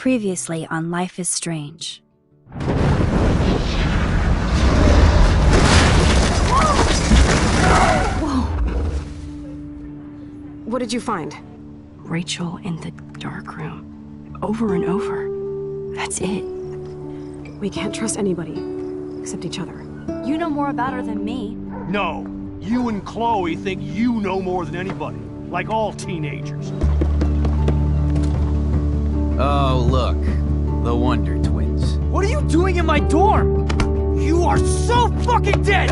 Previously on Life is Strange. Whoa! What did you find? Rachel in the dark room. Over and over. That's it. We can't trust anybody, except each other. You know more about her than me. No. You and Chloe think you know more than anybody. Like all teenagers. Oh, look. The Wonder Twins. What are you doing in my dorm? You are so fucking dead!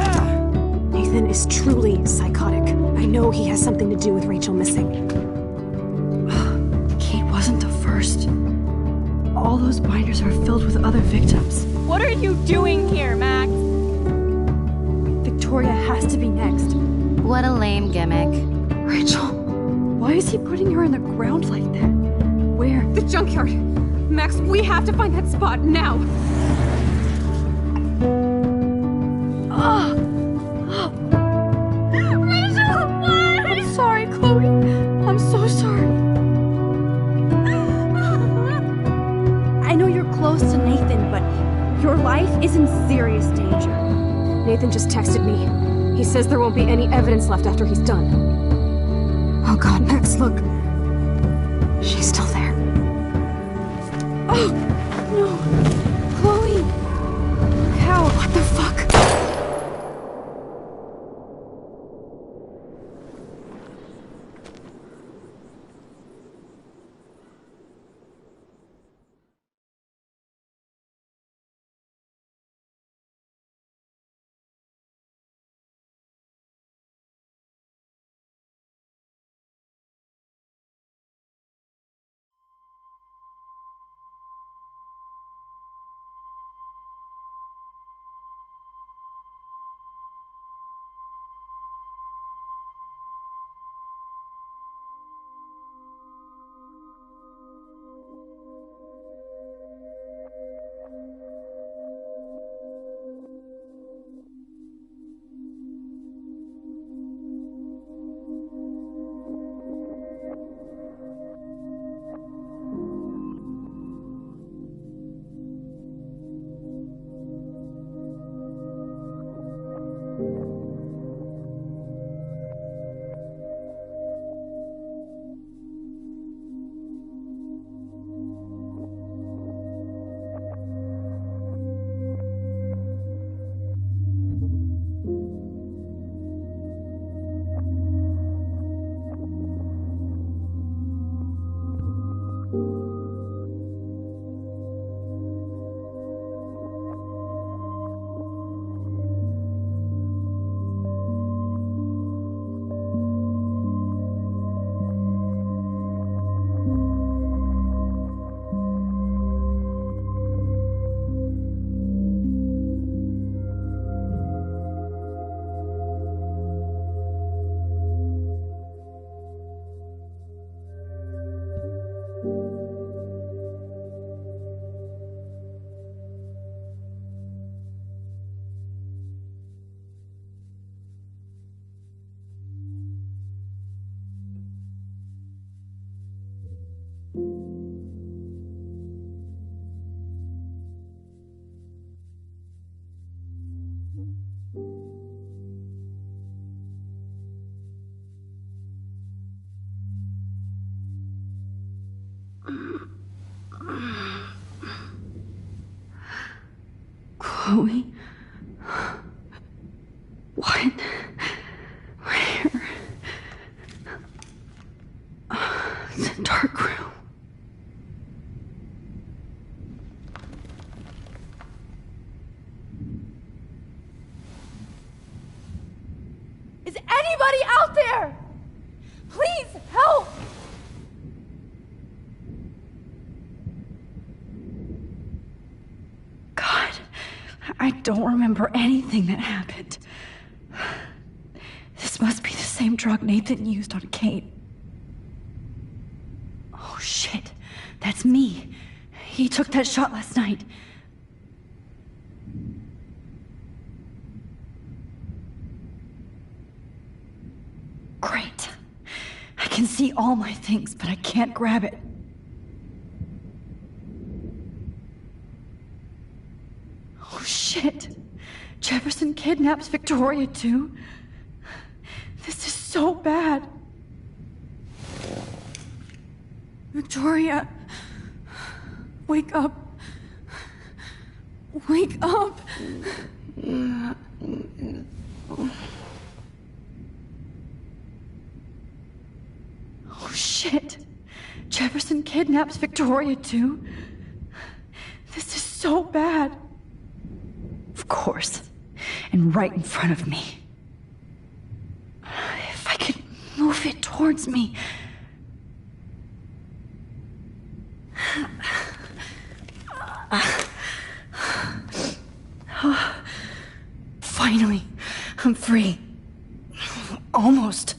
Nathan is truly psychotic. I know he has something to do with Rachel missing. Kate wasn't the first. All those binders are filled with other victims. What are you doing here, Max? Victoria has to be next. What a lame gimmick. Rachel, why is he putting her in the ground like that? Where? The junkyard! Max, we have to find that spot now! Rachel, what? I'm sorry, Chloe. I'm so sorry. I know you're close to Nathan, but your life is in serious danger. Nathan just texted me. He says there won't be any evidence left after he's done. Oh god, Max, look. She's still there. Oh, no. Chloe. How? What the fuck? Chloe? What? Where? It's a dark room. Is anybody out there? Please help! God, I don't remember anything that happened. This must be the same drug Nathan used on Kate. Oh shit, that's me. He took that shot last night. Great. I can see all my things, but I can't grab it. kidnaps Victoria too? This is so bad. Victoria, wake up. Wake up. Oh shit. Jefferson kidnaps Victoria too? This is so bad. Of course. And right in front of me. If I could move it towards me. Finally, I'm free. Almost.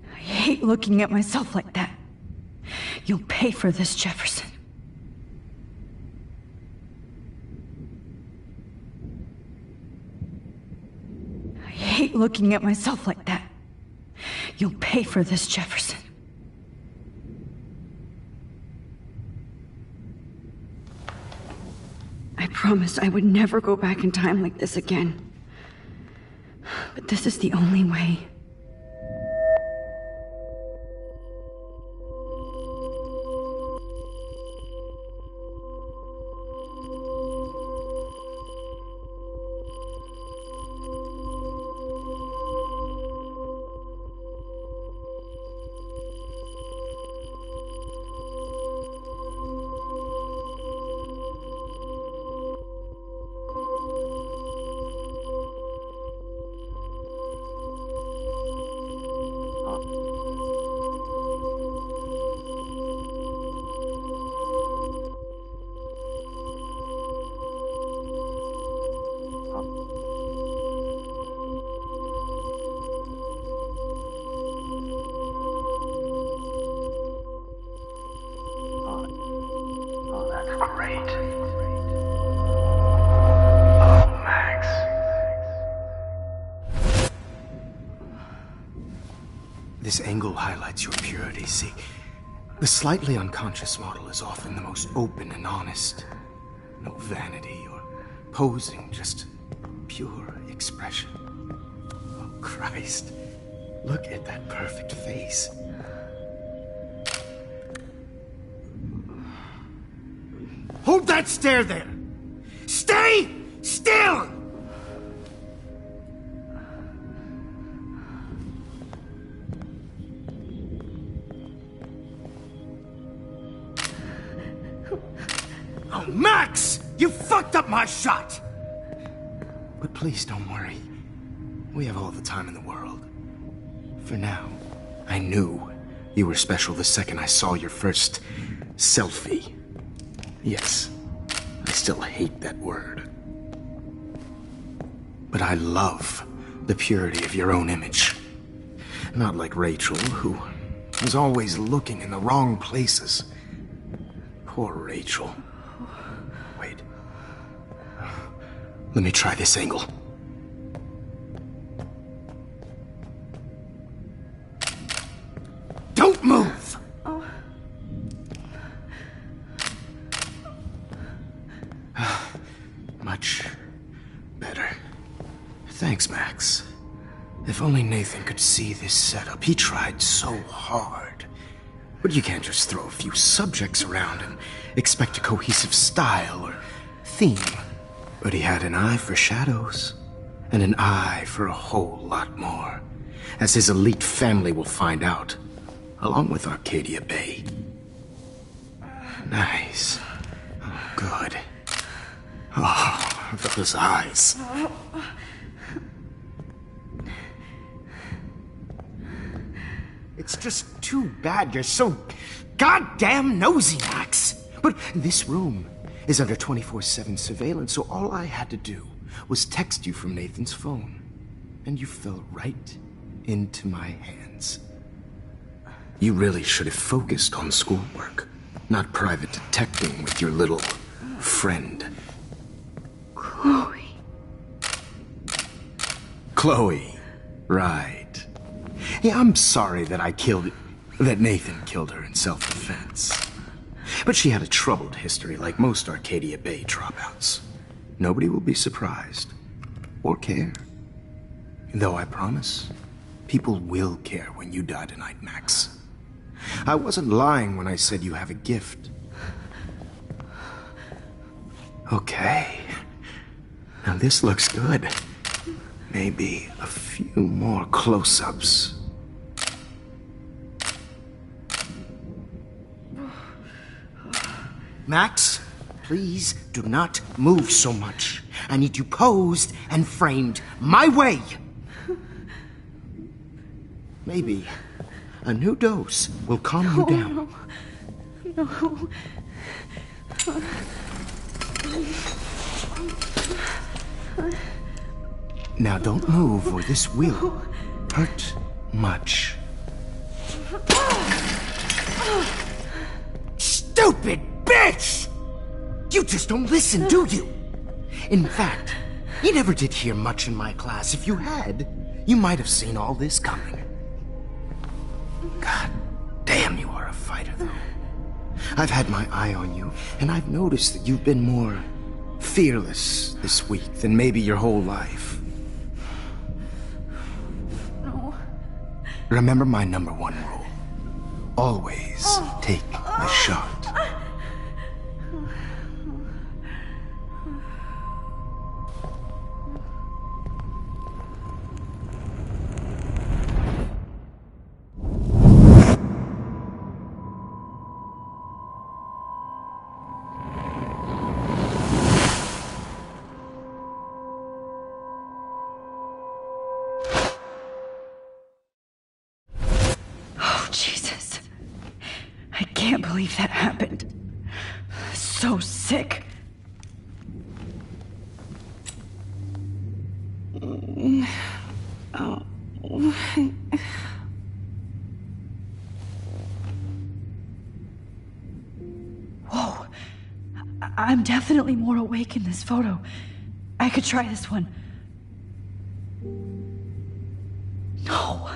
I hate looking at myself like that. You'll pay for this, Jefferson. I hate looking at myself like that. You'll pay for this, Jefferson. I promised I would never go back in time like this again. But this is the only way. This angle highlights your purity, see? The slightly unconscious model is often the most open and honest. No vanity or posing, just pure expression. Oh, Christ. Look at that perfect face. Hold that stare there! Stay still! Oh, Max! You fucked up my shot! But please don't worry. We have all the time in the world. For now, I knew you were special the second I saw your first selfie. Yes, I still hate that word. But I love the purity of your own image. Not like Rachel, who was always looking in the wrong places. Poor Rachel. Wait. Let me try this angle. Don't move! Much better. Thanks, Max. If only Nathan could see this setup. He tried so hard. But you can't just throw a few subjects around and expect a cohesive style or theme. But he had an eye for shadows, and an eye for a whole lot more, as his elite family will find out, along with Arcadia Bay. Nice. Oh, good. Oh, those eyes. It's just too bad you're so goddamn nosy, Max. But this room is under 24/7 surveillance, so all I had to do was text you from Nathan's phone. And you fell right into my hands. You really should have focused on schoolwork, not private detecting with your little friend. Chloe. Chloe. Right. Yeah, I'm sorry that Nathan killed her in self-defense. But she had a troubled history like most Arcadia Bay dropouts. Nobody will be surprised. Or care. Though I promise, people will care when you die tonight, Max. I wasn't lying when I said you have a gift. Okay. Now this looks good. Maybe a few more close-ups. Max, please do not move so much. I need you posed and framed my way. Maybe a new dose will calm you down. No. Now don't move or this will hurt much. Stupid bitch! You just don't listen, do you? In fact, you never did hear much in my class. If you had, you might have seen all this coming. God damn, you are a fighter, though. I've had my eye on you, and I've noticed that you've been more fearless this week than maybe your whole life. No. Remember my number one rule. Always take the shot. Jesus. I can't believe that happened. So sick. Whoa. I'm definitely more awake in this photo. I could try this one. No.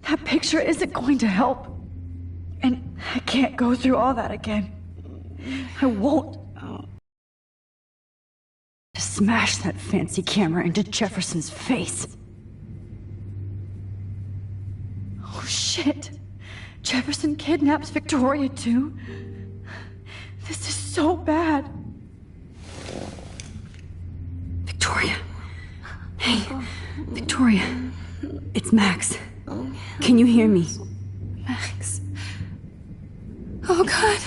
That picture isn't going to help. And I can't go through all that again. I won't. Just smash that fancy camera into Jefferson's face. Oh shit. Jefferson kidnaps Victoria too? This is so bad. Victoria. Hey, Victoria. It's Max. Can you hear me? Max. Oh God.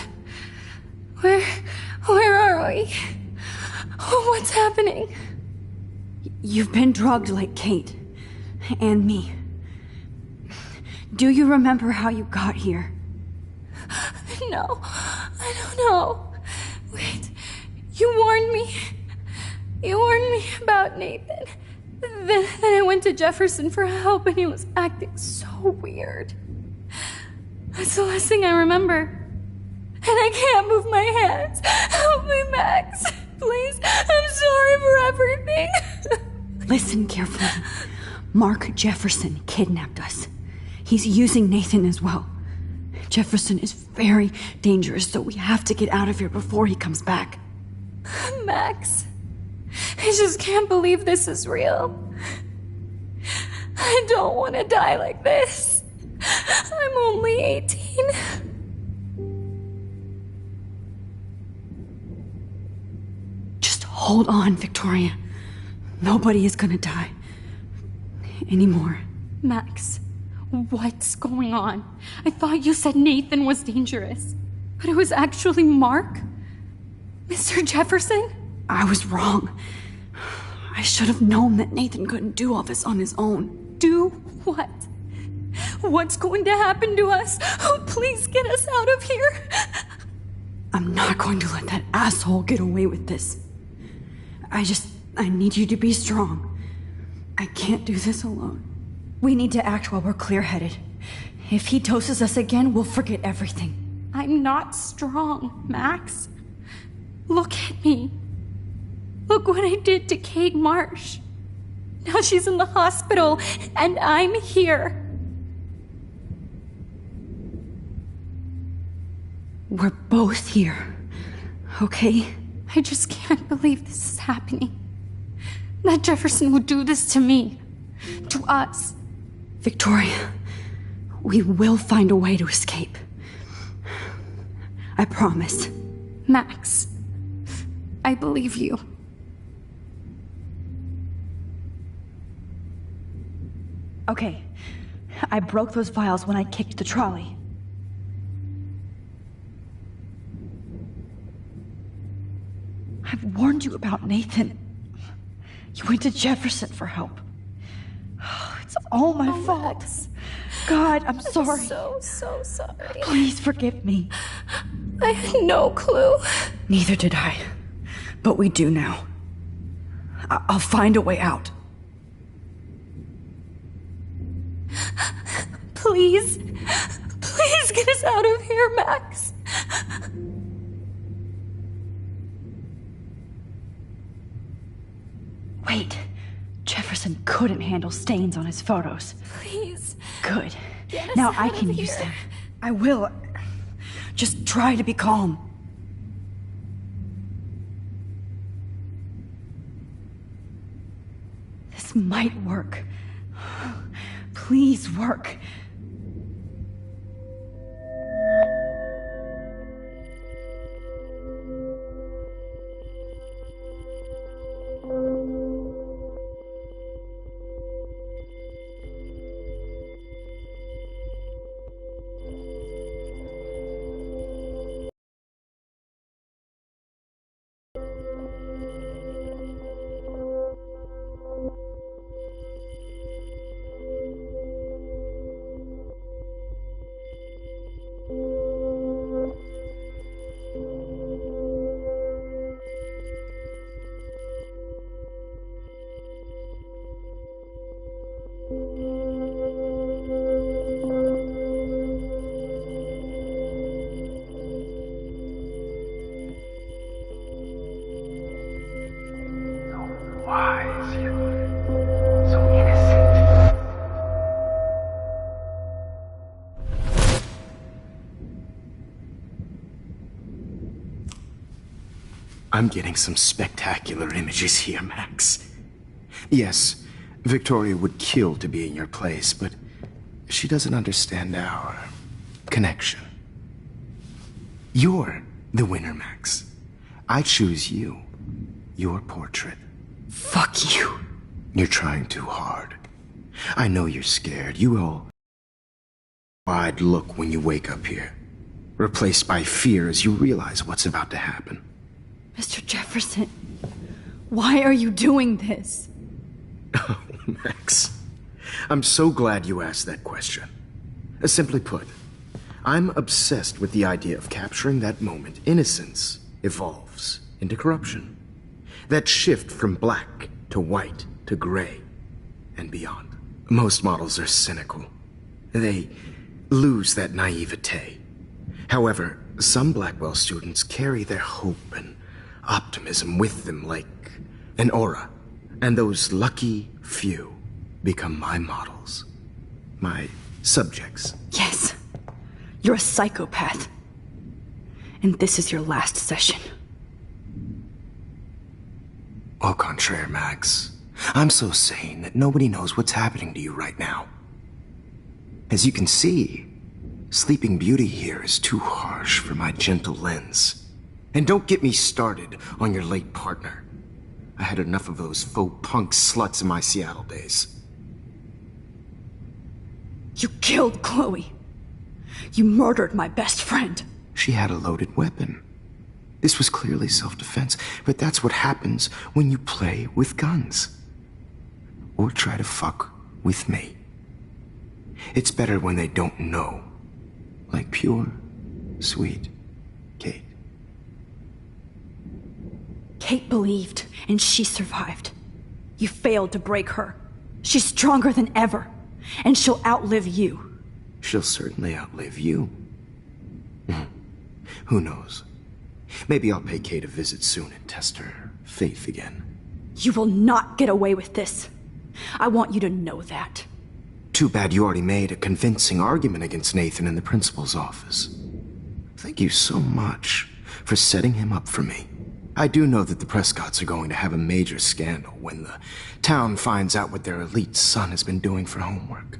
Where are we? Oh, what's happening? You've been drugged like Kate. And me. Do you remember how you got here? No, I don't know. Wait, you warned me. You warned me about Nathan. Then I went to Jefferson for help and he was acting so weird. That's the last thing I remember. And I can't move my hands. Help me, Max. Please, I'm sorry for everything. Listen carefully. Mark Jefferson kidnapped us. He's using Nathan as well. Jefferson is very dangerous, so we have to get out of here before he comes back. Max, I just can't believe this is real. I don't want to die like this. I'm only 18. Just hold on, Victoria. Nobody is gonna die. Anymore. Max, what's going on? I thought you said Nathan was dangerous. But it was actually Mark? Mr. Jefferson? I was wrong. I should have known that Nathan couldn't do all this on his own. Do what? What's going to happen to us? Oh, please get us out of here. I'm not going to let that asshole get away with this. I need you to be strong. I can't do this alone. We need to act while we're clear-headed. If he doses us again, we'll forget everything. I'm not strong, Max. Look at me. Look what I did to Kate Marsh. Now she's in the hospital, and I'm here. We're both here, okay? I just can't believe this is happening. That Jefferson would do this to me. To us. Victoria, we will find a way to escape. I promise. Max, I believe you. Okay, I broke those vials when I kicked the trolley. I've warned you about Nathan. You went to Jefferson for help. It's all my fault. Max. God, I'm sorry. So sorry. Please forgive me. I had no clue. Neither did I. But we do now. I'll find a way out. Please get us out of here, Max. Wait. Jefferson couldn't handle stains on his photos. Please. Good. Get us Now out I of can here. use them. I will. Just try to be calm. This might work. Please work. I'm getting some spectacular images here, Max. Yes, Victoria would kill to be in your place, but she doesn't understand our connection. You're the winner, Max. I choose you. Your portrait. Fuck you. You're trying too hard. I know you're scared. You will wide look when you wake up here, replaced by fear as you realize what's about to happen. Mr. Jefferson, why are you doing this? Oh, Max, I'm so glad you asked that question. Simply put, I'm obsessed with the idea of capturing that moment innocence evolves into corruption. That shift from black to white to gray and beyond. Most models are cynical. They lose that naivete. However, some Blackwell students carry their hope and optimism with them like an aura. And those lucky few become my models. My subjects. Yes. You're a psychopath. And this is your last session. Au contraire, Max. I'm so sane that nobody knows what's happening to you right now. As you can see, Sleeping Beauty here is too harsh for my gentle lens. And don't get me started on your late partner. I had enough of those faux punk sluts in my Seattle days. You killed Chloe. You murdered my best friend. She had a loaded weapon. This was clearly self-defense, but that's what happens when you play with guns. Or try to fuck with me. It's better when they don't know. Like pure, sweet Kate. Kate believed, and she survived. You failed to break her. She's stronger than ever, and she'll outlive you. she'll certainly outlive you. Who knows? Maybe I'll pay Kate a visit soon and test her faith again. You will not get away with this. I want you to know that. Too bad you already made a convincing argument against Nathan in the principal's office. Thank you so much for setting him up for me. I do know that the Prescotts are going to have a major scandal when the town finds out what their elite son has been doing for homework.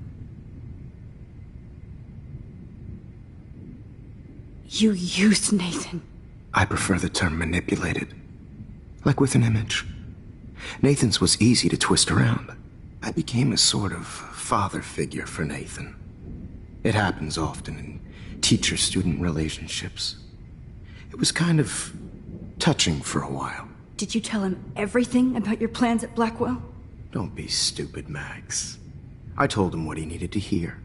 You used Nathan. I prefer the term manipulated. Like with an image. Nathan's was easy to twist around. I became a sort of father figure for Nathan. It happens often in teacher-student relationships. It was kind of touching for a while. Did you tell him everything about your plans at Blackwell? Don't be stupid, Max. I told him what he needed to hear.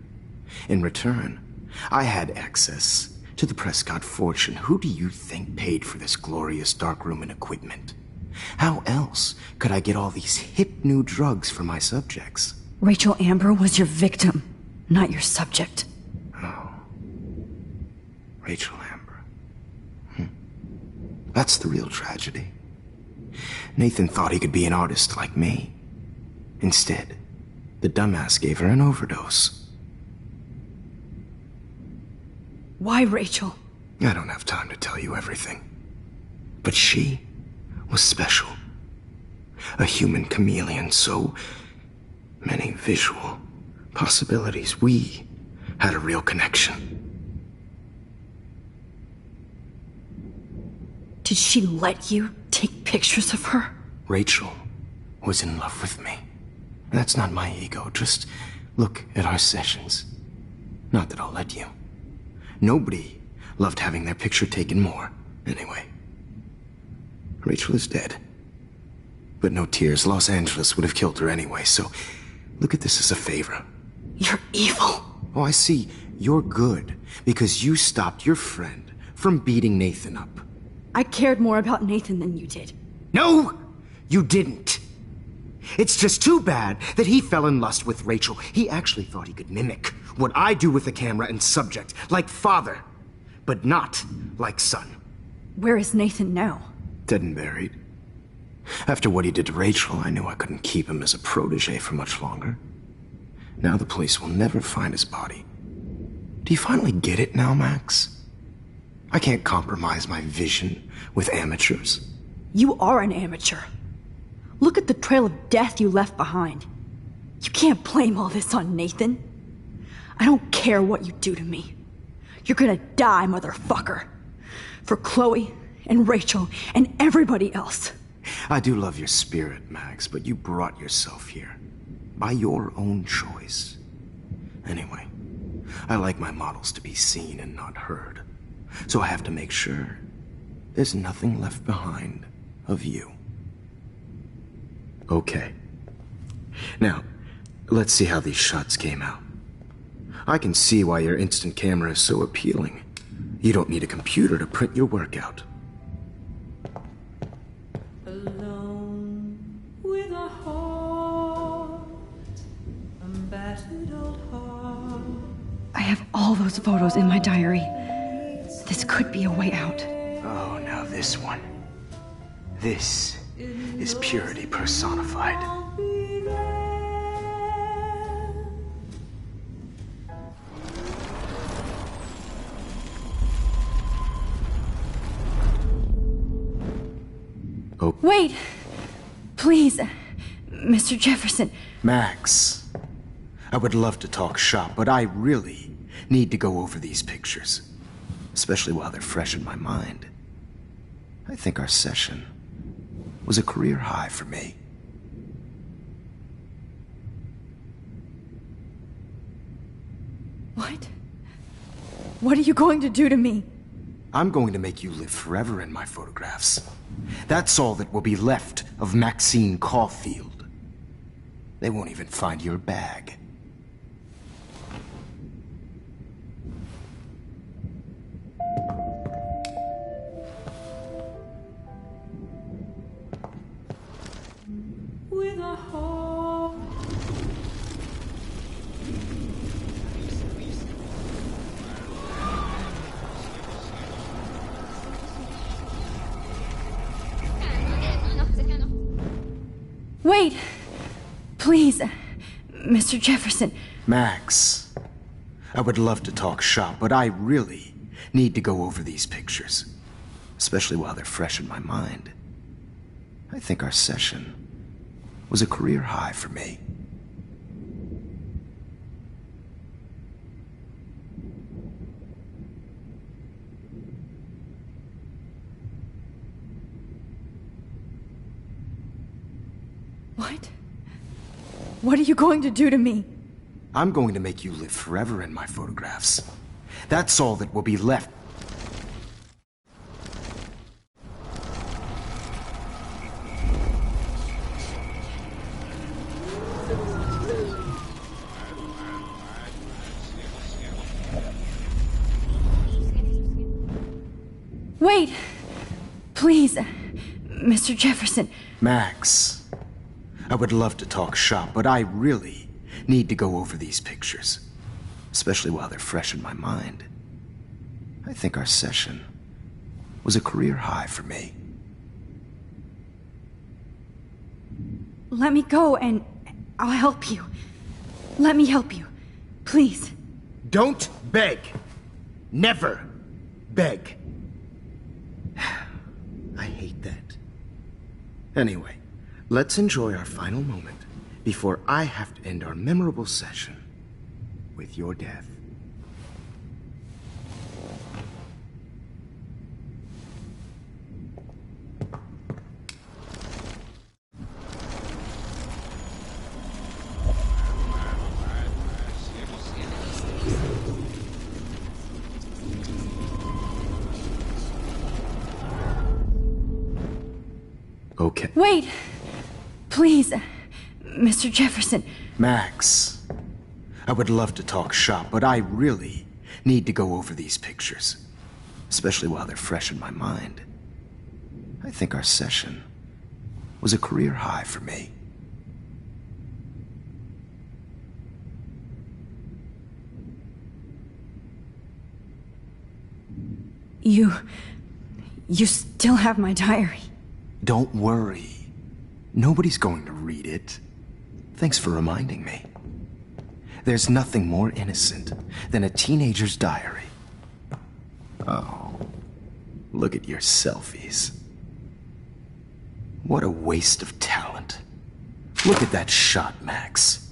In return, I had access to the Prescott fortune. Who do you think paid for this glorious darkroom and equipment? How else could I get all these hip new drugs for my subjects? Rachel Amber was your victim, not your subject. Oh. Rachel Amber. That's the real tragedy. Nathan thought he could be an artist like me. Instead, the dumbass gave her an overdose. Why Rachel? I don't have time to tell you everything. But she was special. A human chameleon, so many visual possibilities. We had a real connection. Did she let you take pictures of her? Rachel was in love with me. That's not my ego. Just look at our sessions. Not that I'll let you. Nobody loved having their picture taken more. Anyway, Rachel is dead. But no tears. Los Angeles would have killed her anyway, so look at this as a favor. You're evil. Oh, I see. You're good because you stopped your friend from beating Nathan up. I cared more about Nathan than you did. No, you didn't. It's just too bad that he fell in lust with Rachel. He actually thought he could mimic what I do with the camera and subject, like father, but not like son. Where is Nathan now? Dead and buried. After what he did to Rachel, I knew I couldn't keep him as a protege for much longer. Now the police will never find his body. Do you finally get it now, Max? I can't compromise my vision with amateurs. You are an amateur. Look at the trail of death you left behind. You can't blame all this on Nathan. I don't care what you do to me. You're gonna die, motherfucker. For Chloe and Rachel and everybody else. I do love your spirit, Max, but you brought yourself here. By your own choice. Anyway, I like my models to be seen and not heard. So I have to make sure there's nothing left behind of you. Okay. Now, let's see how these shots came out. I can see why your instant camera is so appealing. You don't need a computer to print your work out. Alone with a heart, a battered old heart. I have all those photos in my diary. This could be a way out. Oh, now this one. This is purity personified. Oh. Wait! Please, Mr. Jefferson. Max, I would love to talk shop, but I really need to go over these pictures. Especially while they're fresh in my mind. I think our session was a career high for me. What? What are you going to do to me? I'm going to make you live forever in my photographs. That's all that will be left of Maxine Caulfield. They won't even find your bag. With a heart. Wait! Please, Mr. Jefferson. Max, I would love to talk shop, but I really need to go over these pictures, especially while they're fresh in my mind. I think our session was a career high for me. What? What are you going to do to me? I'm going to make you live forever in my photographs. That's all that will be left. Wait! Please, Mr. Jefferson. Max, I would love to talk shop, but I really need to go over these pictures, especially while they're fresh in my mind. I think our session was a career high for me. Let me go and I'll help you. Let me help you. Please. Don't beg. Never beg. I hate that. Anyway, let's enjoy our final moment before I have to end our memorable session with your death. Okay. Wait! Please, Mr. Jefferson. Max, I would love to talk shop, but I really need to go over these pictures, especially while they're fresh in my mind. I think our session was a career high for me. You still have my diary. Don't worry. Nobody's going to read it. Thanks for reminding me. There's nothing more innocent than a teenager's diary. Oh, look at your selfies. What a waste of talent. Look at that shot, Max.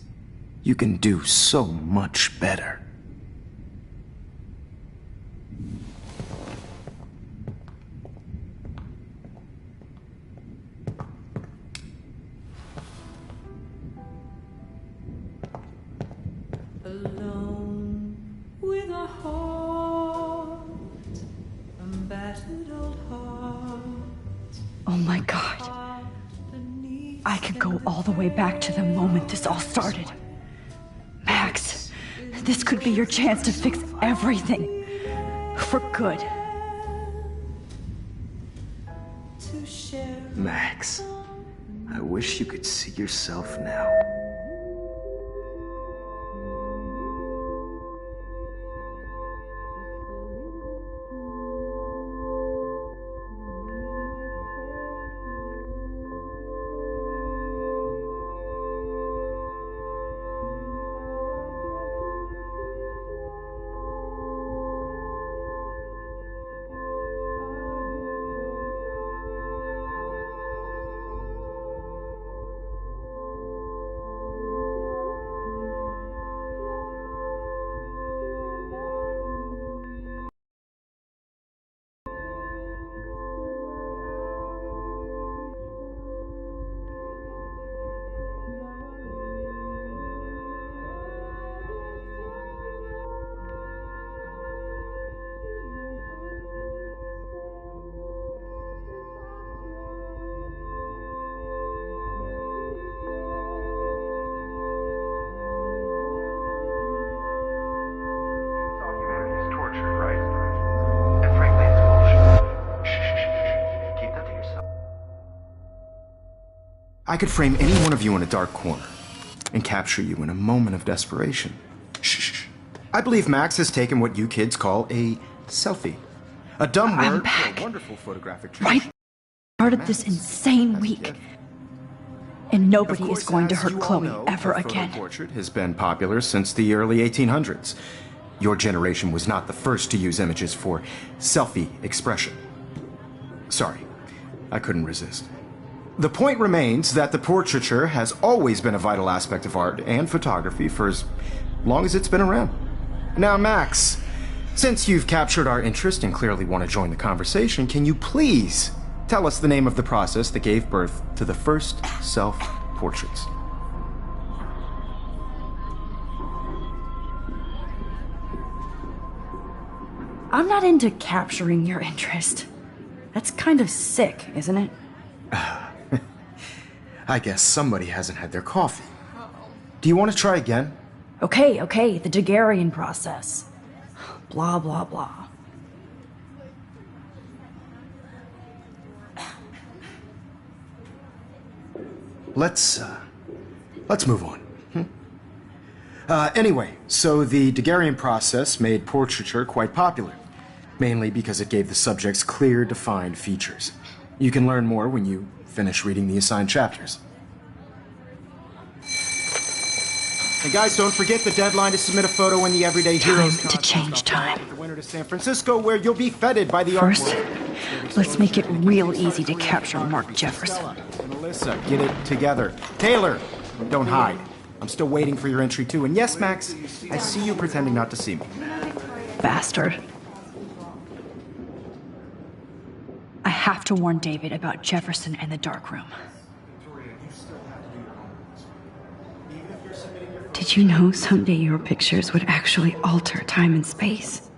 You can do so much better. Alone with a heart, a battered old heart. Oh my God. I could go all the way back to the moment this all started. Max, this could be your chance to fix everything. For good. Max, I wish you could see yourself now. I could frame any one of you in a dark corner and capture you in a moment of desperation. Shh. I believe Max has taken what you kids call a selfie. A dumb I'm word back. for a wonderful photographic Right treat. started this insane week. And nobody Of is course, going to as hurt you all Chloe know, ever the photo again. portrait has been popular since the early 1800s. Your generation was not the first to use images for selfie expression. Sorry, I couldn't resist. The point remains that the portraiture has always been a vital aspect of art and photography for as long as it's been around. Now, Max, since you've captured our interest and clearly want to join the conversation, can you please tell us the name of the process that gave birth to the first self-portraits? I'm not into capturing your interest. That's kind of sick, isn't it? I guess somebody hasn't had their coffee. Do you want to try again? Okay, the Daguerrean process. Blah, blah, blah. Let's move on. Anyway, so the Daguerrean process made portraiture quite popular, mainly because it gave the subjects clear, defined features. You can learn more when you finish reading the assigned chapters. And guys, don't forget the deadline to submit a photo in the Everyday Heroes Time to change time. with the winner to San Francisco, where you'll be feted by the First, art world. let's make it real easy to capture Mark Jefferson. And Alyssa, get it together. Taylor, don't hide. I'm still waiting for your entry too. And yes, Max, I see you pretending not to see me. Bastard. I have to warn David about Jefferson and the dark room. Did you know someday your pictures would actually alter time and space?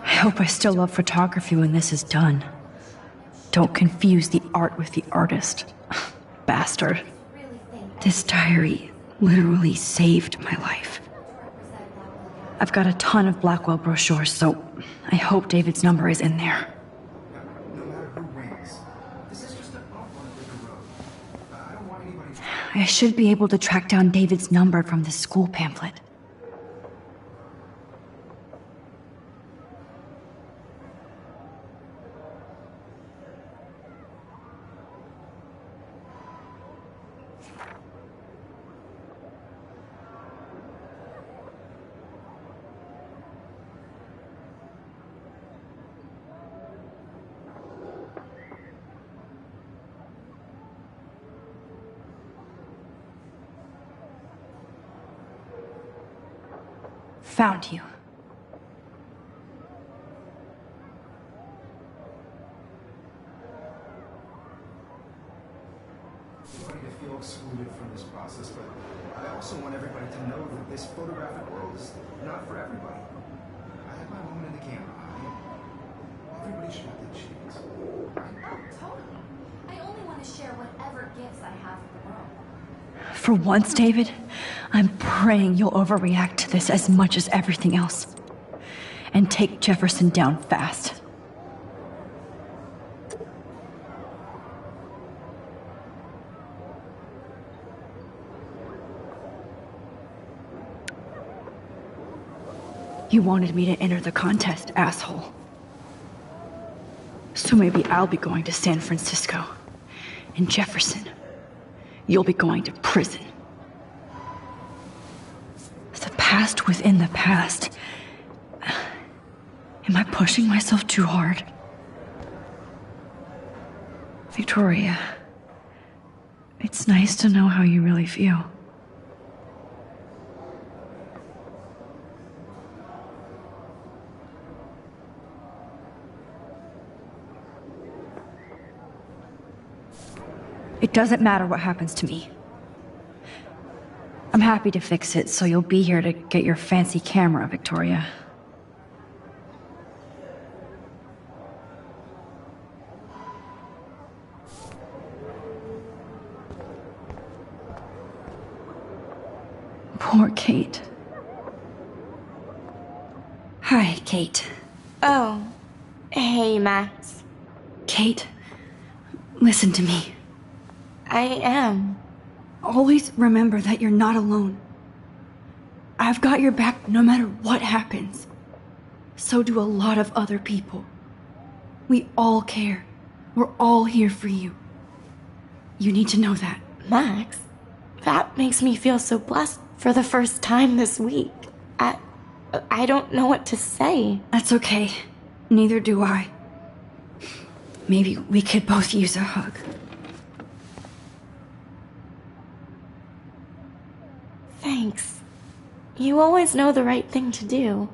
I hope I still love photography when this is done. Don't confuse the art with the artist. Bastard. This diary literally saved my life. I've got a ton of Blackwell brochures, so I hope David's number is in there. I should be able to track down David's number from the school pamphlet. Found you. To feel excluded from this process, but I also want everybody to know that this photographic world is not for everybody. I had my moment in the camera. Everybody should have their chance. Totally. I only want to share whatever gifts I have with the world. For once, David, I'm praying you'll overreact to this as much as everything else. And take Jefferson down fast. You wanted me to enter the contest, asshole. So maybe I'll be going to San Francisco. And Jefferson, you'll be going to prison. The past within the past. Am I pushing myself too hard? Victoria, it's nice to know how you really feel. It doesn't matter what happens to me. I'm happy to fix it, so you'll be here to get your fancy camera, Victoria. Poor Kate. Hi, Kate. Oh. Hey, Max. Kate, listen to me. I am. Always remember that you're not alone. I've got your back no matter what happens. So do a lot of other people. We all care. We're all here for you. You need to know that. Max, that makes me feel so blessed for the first time this week. I don't know what to say. That's okay. Neither do I. Maybe we could both use a hug. Thanks. You always know the right thing to do.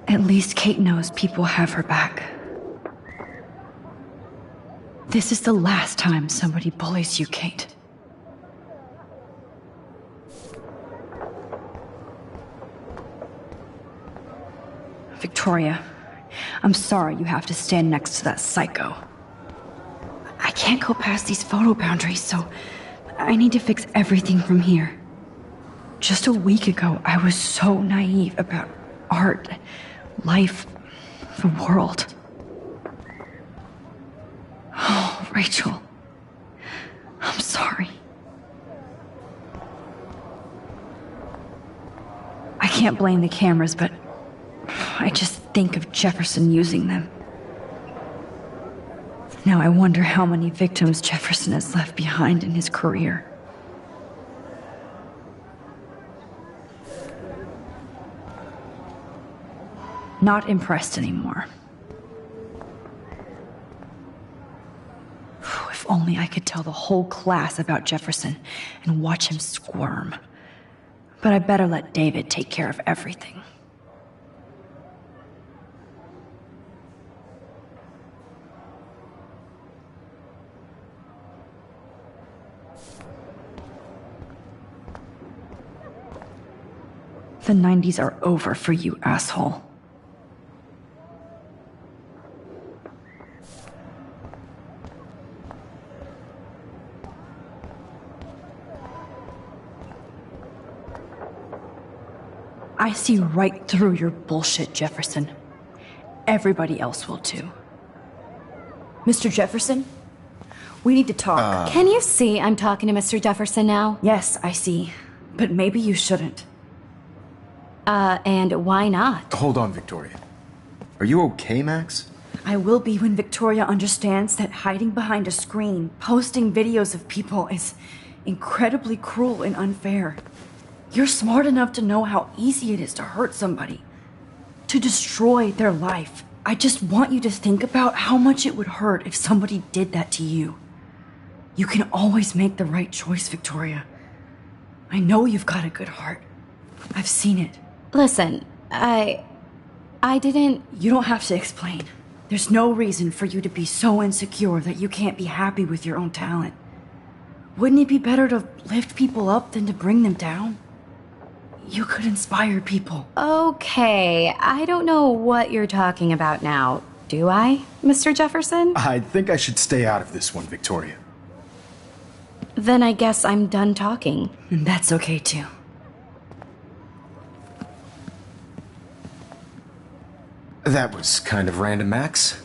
At least Kate knows people have her back. This is the last time somebody bullies you, Kate. Victoria, I'm sorry you have to stand next to that psycho. I can't go past these photo boundaries, so I need to fix everything from here. Just a week ago, I was so naive about art, life, the world. Oh, Rachel. I'm sorry. I can't blame the cameras, but I just think of Jefferson using them. Now I wonder how many victims Jefferson has left behind in his career. Not impressed anymore. If only I could tell the whole class about Jefferson and watch him squirm. But I better let David take care of everything. The 90s are over for you, asshole. I see right through your bullshit, Jefferson. Everybody else will too. Mr. Jefferson, we need to talk. Can you see I'm talking to Mr. Jefferson now? Yes, I see. But maybe you shouldn't. And why not? Hold on, Victoria. Are you okay, Max? I will be when Victoria understands that hiding behind a screen, posting videos of people is incredibly cruel and unfair. You're smart enough to know how easy it is to hurt somebody, to destroy their life. I just want you to think about how much it would hurt if somebody did that to you. You can always make the right choice, Victoria. I know you've got a good heart. I've seen it. Listen, I didn't... You don't have to explain. There's no reason for you to be so insecure that you can't be happy with your own talent. Wouldn't it be better to lift people up than to bring them down? You could inspire people. Okay, I don't know what you're talking about now. Do I, Mr. Jefferson? I think I should stay out of this one, Victoria. Then I guess I'm done talking. And that's okay too. That was kind of random, Max.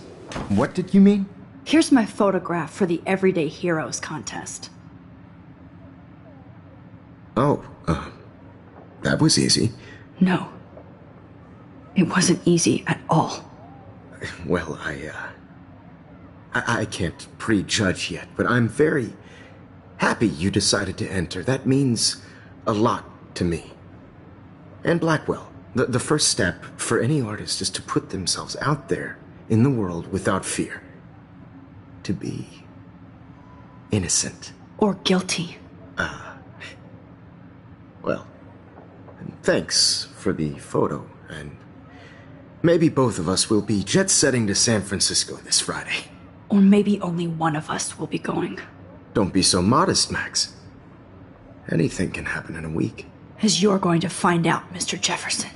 What did you mean? Here's my photograph for the Everyday Heroes contest. Oh, that was easy. No. It wasn't easy at all. Well, I can't prejudge yet, but I'm very happy you decided to enter. That means a lot to me. And Blackwell. The first step for any artist is to put themselves out there in the world without fear. To be innocent. Or guilty. Well, thanks for the photo, and maybe both of us will be jet-setting to San Francisco this Friday. Or maybe only one of us will be going. Don't be so modest, Max. Anything can happen in a week. As you're going to find out, Mr. Jefferson.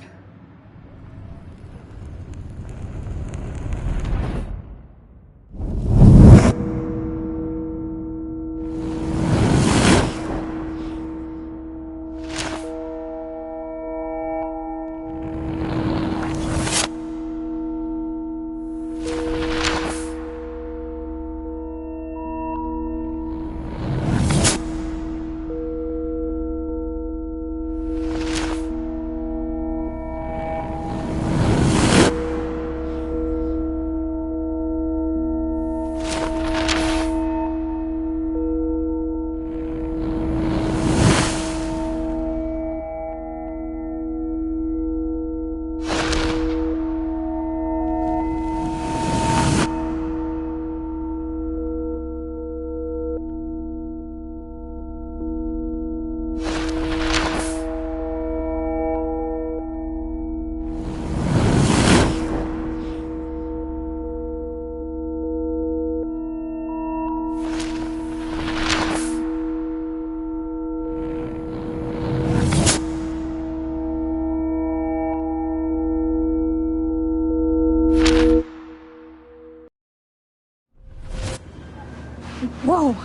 Whoa!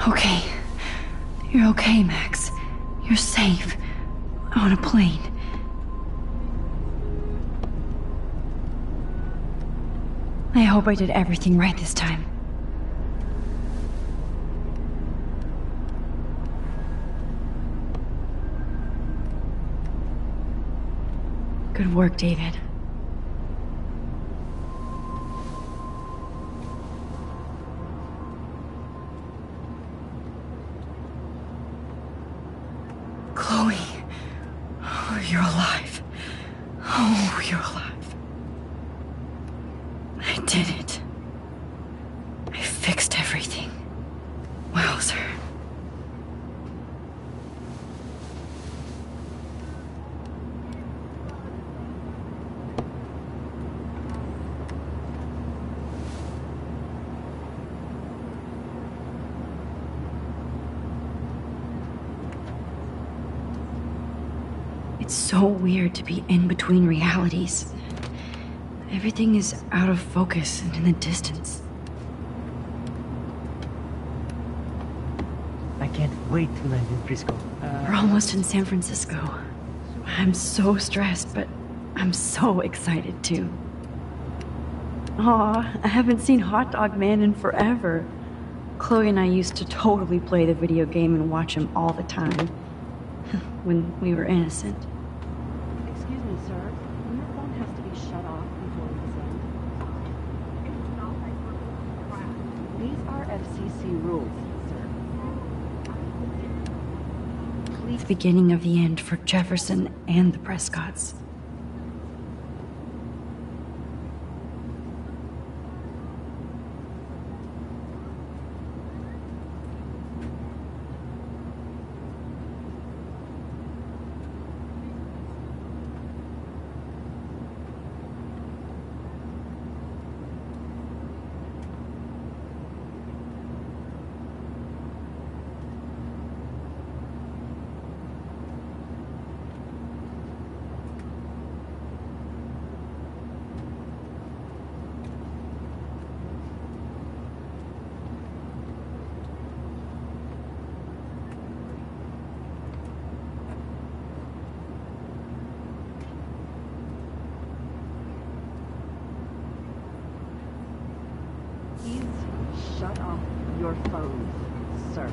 Okay. You're okay, Max. You're safe. On a plane. I hope I did everything right this time. Good work, David. Chloe. Oh, you're alive. Oh, you're alive. I did it. I fixed everything. Wowzer. It's so weird to be in between realities. Everything is out of focus and in the distance. I can't wait to land in Frisco. We're almost in San Francisco. I'm so stressed, but I'm so excited too. Aw, I haven't seen Hot Dog Man in forever. Chloe and I used to totally play the video game and watch him all the time. When we were innocent. Excuse me, sir. Your phone has to be shut off before we send. These are FCC rules, sir. The beginning of the end for Jefferson and the Prescotts. Shut off your phone, sir.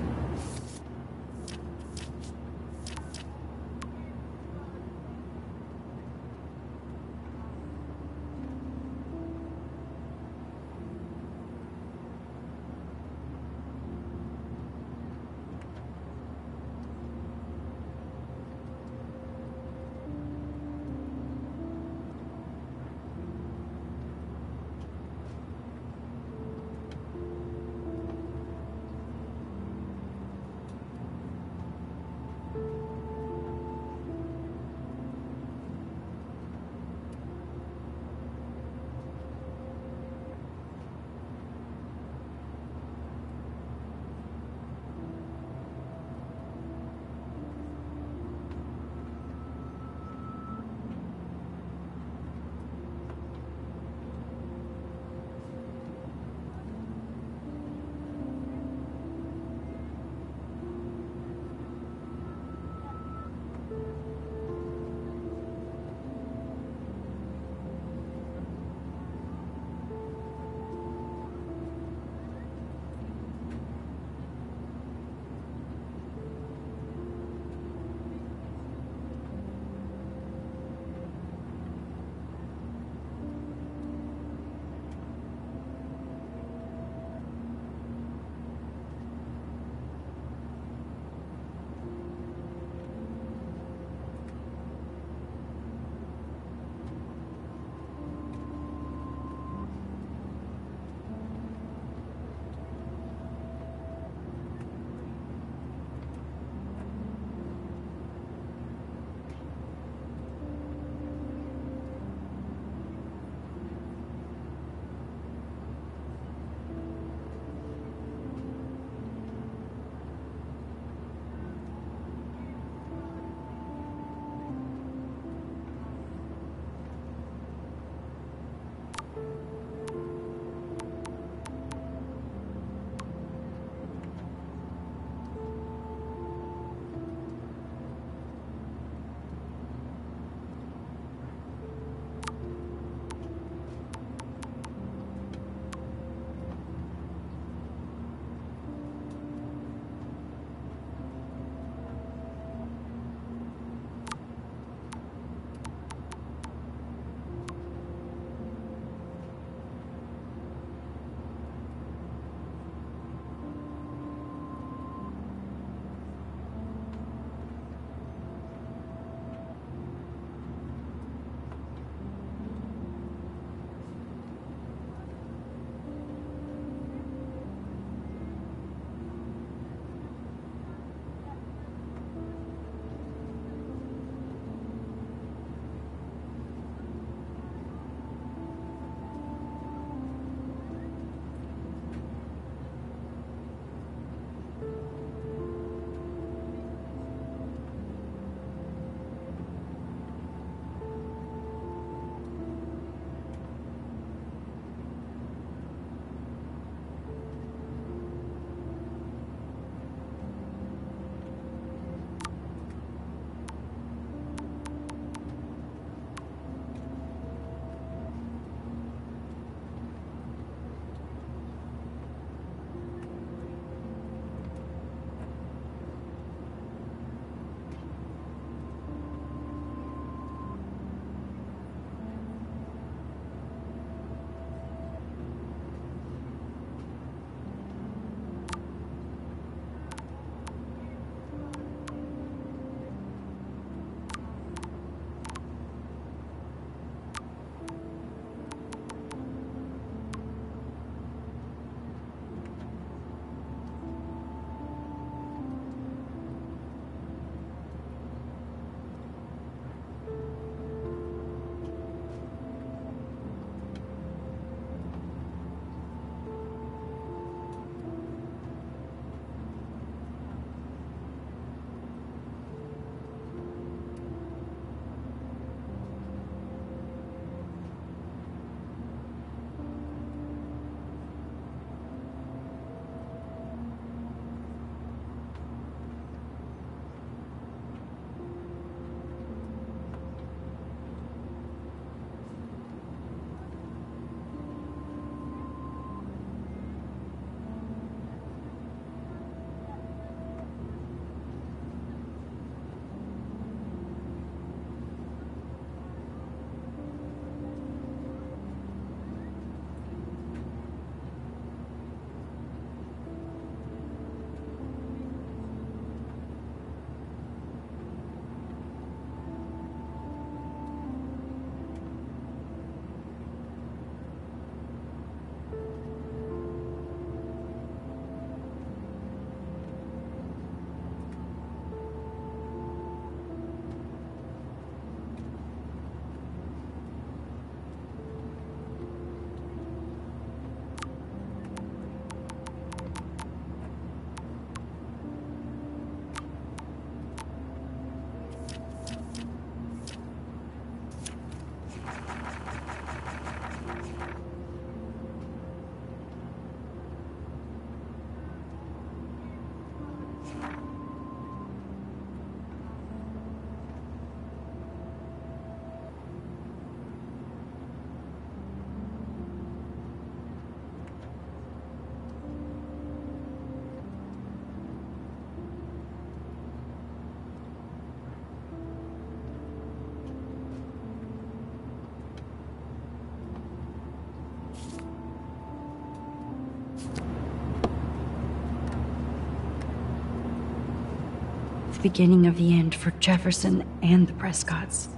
the beginning of the end for Jefferson and the Prescotts.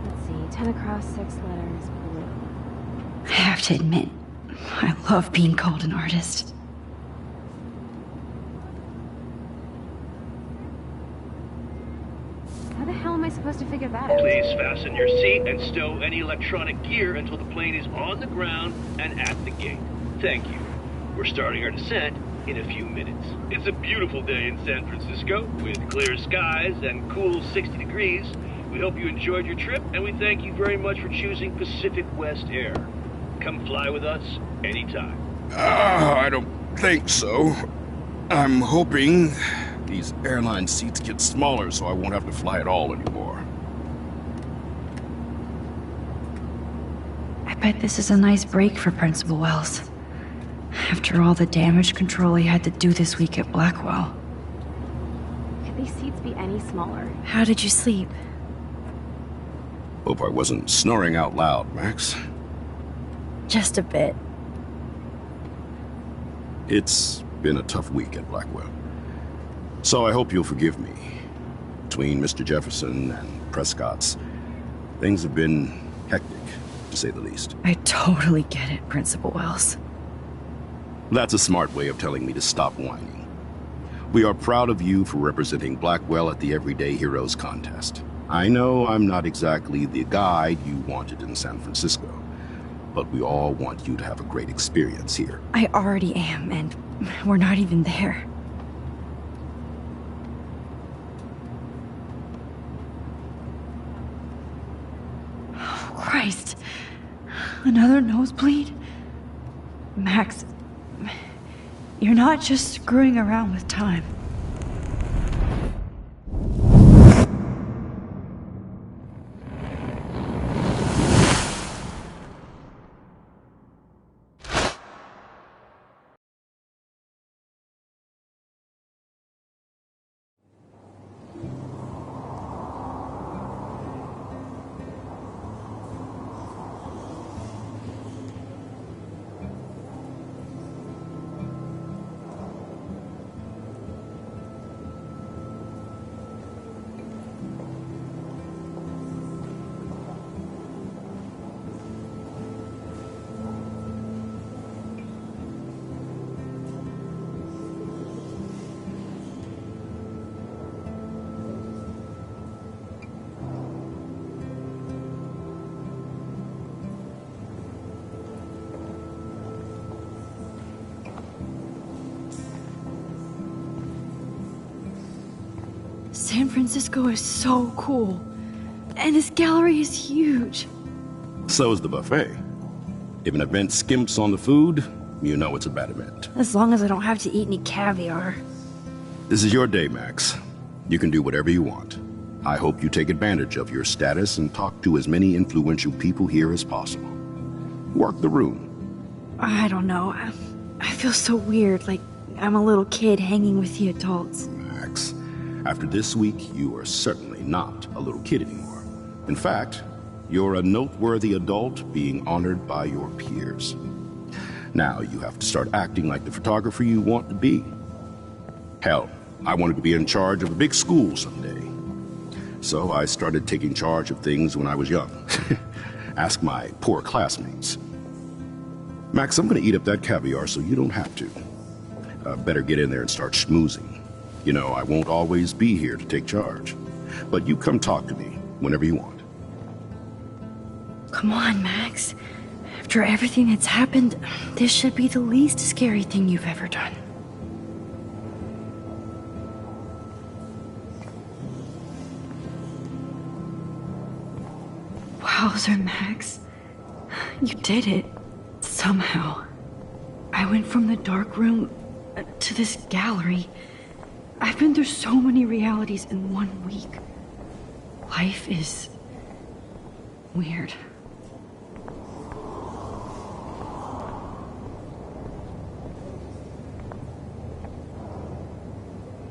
Let's see, 10 across, 6 letters, blue. I have to admit, I love being called an artist. How the hell am I supposed to figure that out? Please fasten your seat and stow any electronic gear until the plane is on the ground and at the gate. Thank you. We're starting our descent in a few minutes. It's a beautiful day in San Francisco with clear skies and cool 60 degrees. We hope you enjoyed your trip, and we thank you very much for choosing Pacific West Air. Come fly with us anytime. I don't think so. I'm hoping these airline seats get smaller so I won't have to fly at all anymore. I bet this is a nice break for Principal Wells. After all the damage control he had to do this week at Blackwell. Could these seats be any smaller? How did you sleep? Hope I wasn't snoring out loud, Max. Just a bit. It's been a tough week at Blackwell. So I hope you'll forgive me. Between Mr. Jefferson and Prescott's, things have been hectic, to say the least. I totally get it, Principal Wells. That's a smart way of telling me to stop whining. We are proud of you for representing Blackwell at the Everyday Heroes contest. I know I'm not exactly the guide you wanted in San Francisco, but we all want you to have a great experience here. I already am, and we're not even there. Oh, Christ. Another nosebleed? Max, you're not just screwing around with time. San Francisco is so cool. And this gallery is huge. So is the buffet. If an event skimps on the food, you know it's a bad event. As long as I don't have to eat any caviar. This is your day, Max. You can do whatever you want. I hope you take advantage of your status and talk to as many influential people here as possible. Work the room. I don't know. I feel so weird, like I'm a little kid hanging with the adults. Max, after this week, you are certainly not a little kid anymore. In fact, you're a noteworthy adult being honored by your peers. Now you have to start acting like the photographer you want to be. Hell, I wanted to be in charge of a big school someday. So I started taking charge of things when I was young. Ask my poor classmates. Max, I'm gonna eat up that caviar so you don't have to. Better get in there and start schmoozing. You know, I won't always be here to take charge. But you come talk to me whenever you want. Come on, Max. After everything that's happened, this should be the least scary thing you've ever done. Wowzer, Max. You did it. Somehow. I went from the dark room to this gallery. I've been through so many realities in 1 week. Life is weird.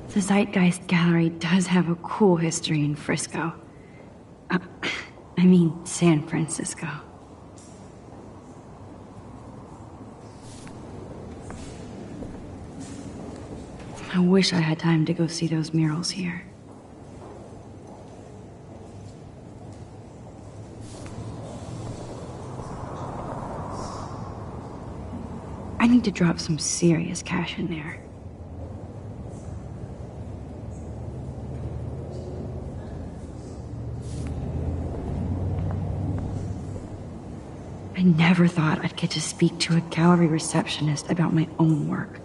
The Zeitgeist Gallery does have a cool history in Frisco. I mean, San Francisco. I wish I had time to go see those murals here. I need to drop some serious cash in there. I never thought I'd get to speak to a gallery receptionist about my own work.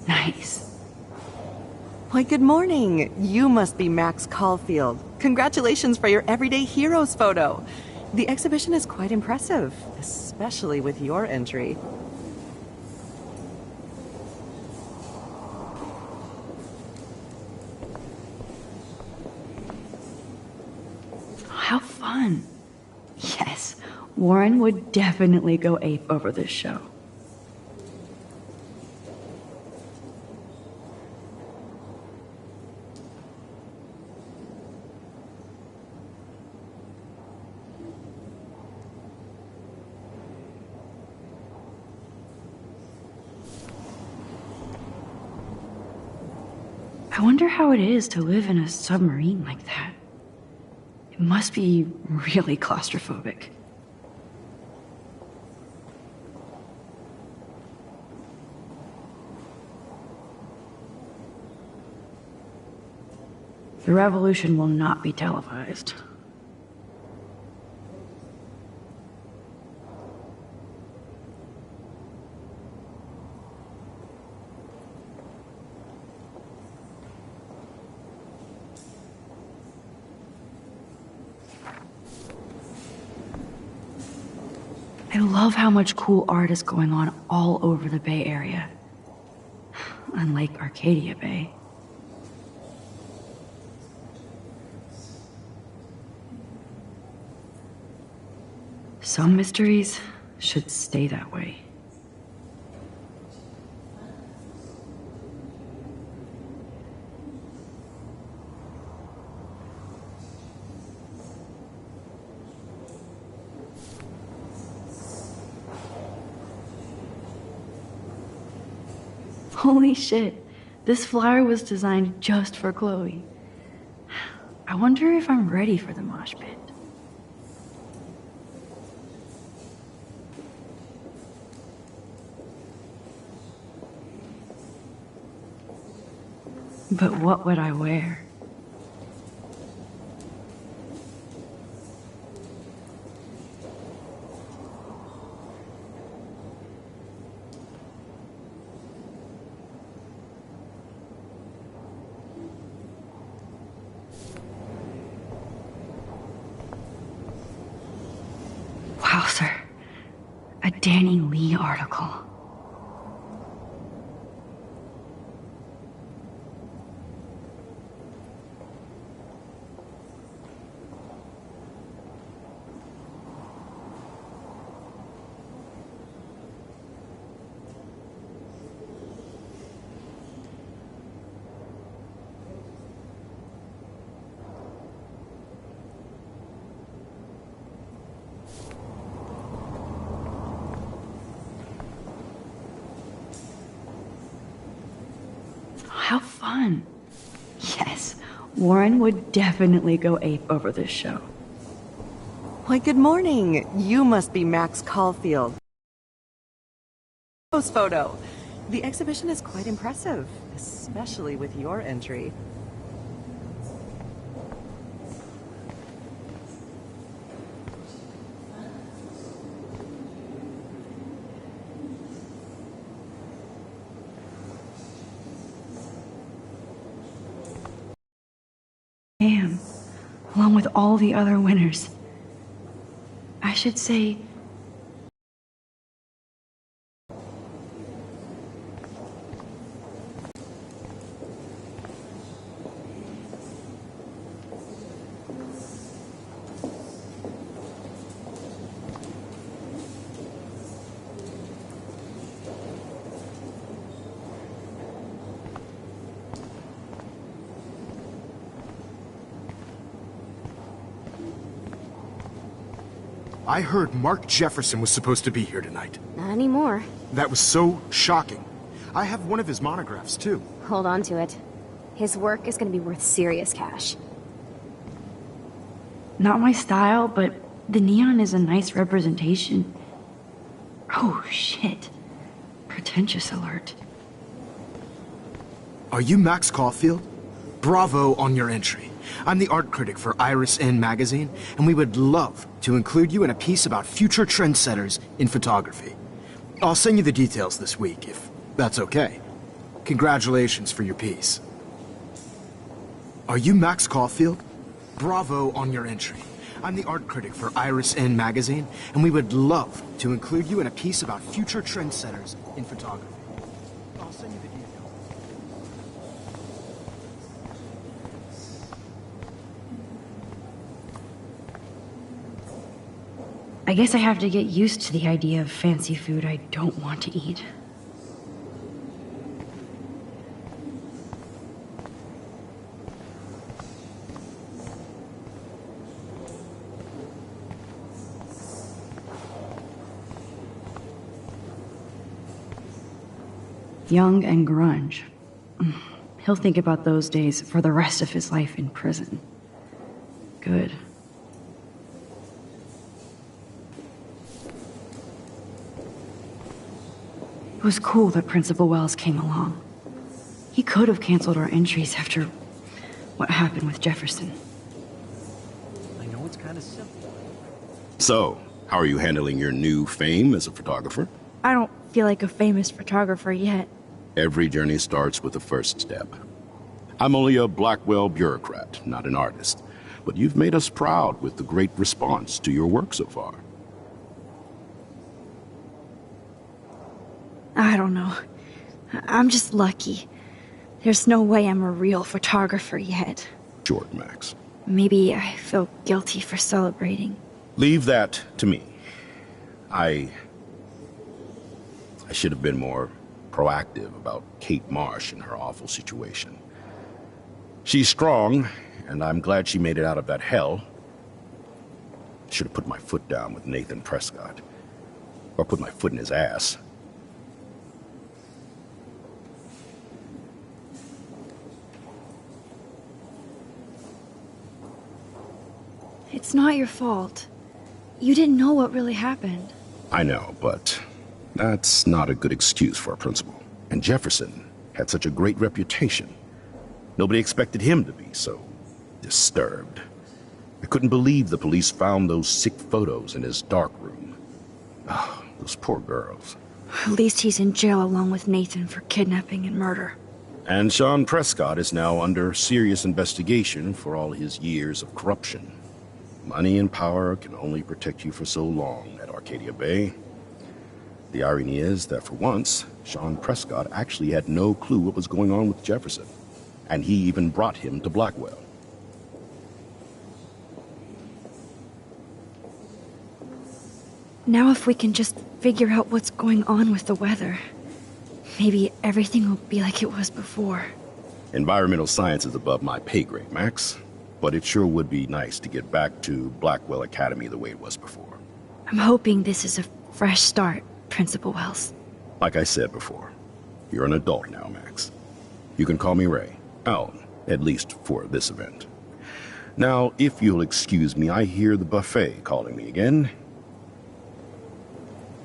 Nice. Why, good morning. You must be Max Caulfield. Congratulations for your Everyday Heroes photo. The exhibition is quite impressive, especially with your entry. How fun. Yes, Warren would definitely go ape over this show. I wonder how it is to live in a submarine like that. It must be really claustrophobic. The revolution will not be televised. I love how much cool art is going on all over the Bay Area. Unlike Arcadia Bay. Some mysteries should stay that way. Holy shit, this flyer was designed just for Chloe. I wonder if I'm ready for the mosh pit. But what would I wear? Wowzer. A Danny Lee article. How fun. Yes, Warren would definitely go ape over this show. Why, good morning. You must be Max Caulfield. Photo. The exhibition is quite impressive, especially with your entry. Along with all the other winners. I should say... I heard Mark Jefferson was supposed to be here tonight. Not anymore. That was so shocking. I have one of his monographs, too. Hold on to it. His work is gonna be worth serious cash. Not my style, but the neon is a nice representation. Oh, shit. Pretentious alert. Are you Max Caulfield? Bravo on your entry. I'm the art critic for Iris N magazine, and we would love to include you in a piece about future trendsetters in photography. I'll send you the details this week, if that's okay. Congratulations for your piece. Are you Max Caulfield? Bravo on your entry. I'm the art critic for Iris N magazine, and we would love to include you in a piece about future trendsetters in photography. I'll send you the details. I guess I have to get used to the idea of fancy food I don't want to eat. Young and grunge. He'll think about those days for the rest of his life in prison. Good. It was cool that Principal Wells came along. He could have canceled our entries after what happened with Jefferson. I know it's kind of simple. So, how are you handling your new fame as a photographer? I don't feel like a famous photographer yet. Every journey starts with the first step. I'm only a Blackwell bureaucrat, not an artist. But you've made us proud with the great response to your work so far. I don't know. I'm just lucky. There's no way I'm a real photographer yet. Sure, Max. Maybe I feel guilty for celebrating. Leave that to me. I should have been more proactive about Kate Marsh and her awful situation. She's strong, and I'm glad she made it out of that hell. Should have put my foot down with Nathan Prescott. Or put my foot in his ass. It's not your fault. You didn't know what really happened. I know, but that's not a good excuse for a principal. And Jefferson had such a great reputation. Nobody expected him to be so disturbed. I couldn't believe the police found those sick photos in his dark room. Oh, those poor girls. At least he's in jail along with Nathan for kidnapping and murder. And Sean Prescott is now under serious investigation for all his years of corruption. Money and power can only protect you for so long at Arcadia Bay. The irony is that for once, Sean Prescott actually had no clue what was going on with Jefferson. And he even brought him to Blackwell. Now if we can just figure out what's going on with the weather, maybe everything will be like it was before. Environmental science is above my pay grade, Max. But it sure would be nice to get back to Blackwell Academy the way it was before. I'm hoping this is a fresh start, Principal Wells. Like I said before, you're an adult now, Max. You can call me Ray. Oh, at least for this event. Now, if you'll excuse me, I hear the buffet calling me again.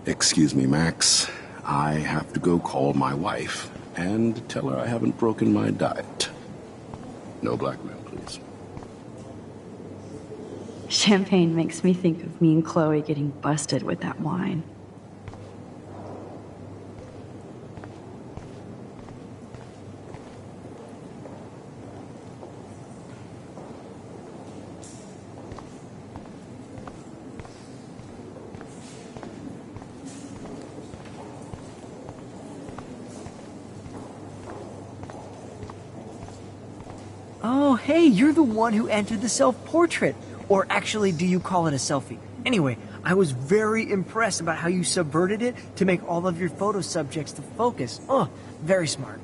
Excuse me, Max. I have to go call my wife and tell her I haven't broken my diet. No blackmail, please. Champagne makes me think of me and Chloe getting busted with that wine. Oh, hey, you're the one who entered the self-portrait. Or actually, do you call it a selfie? Anyway, I was very impressed about how you subverted it to make all of your photo subjects the focus. Oh, very smart.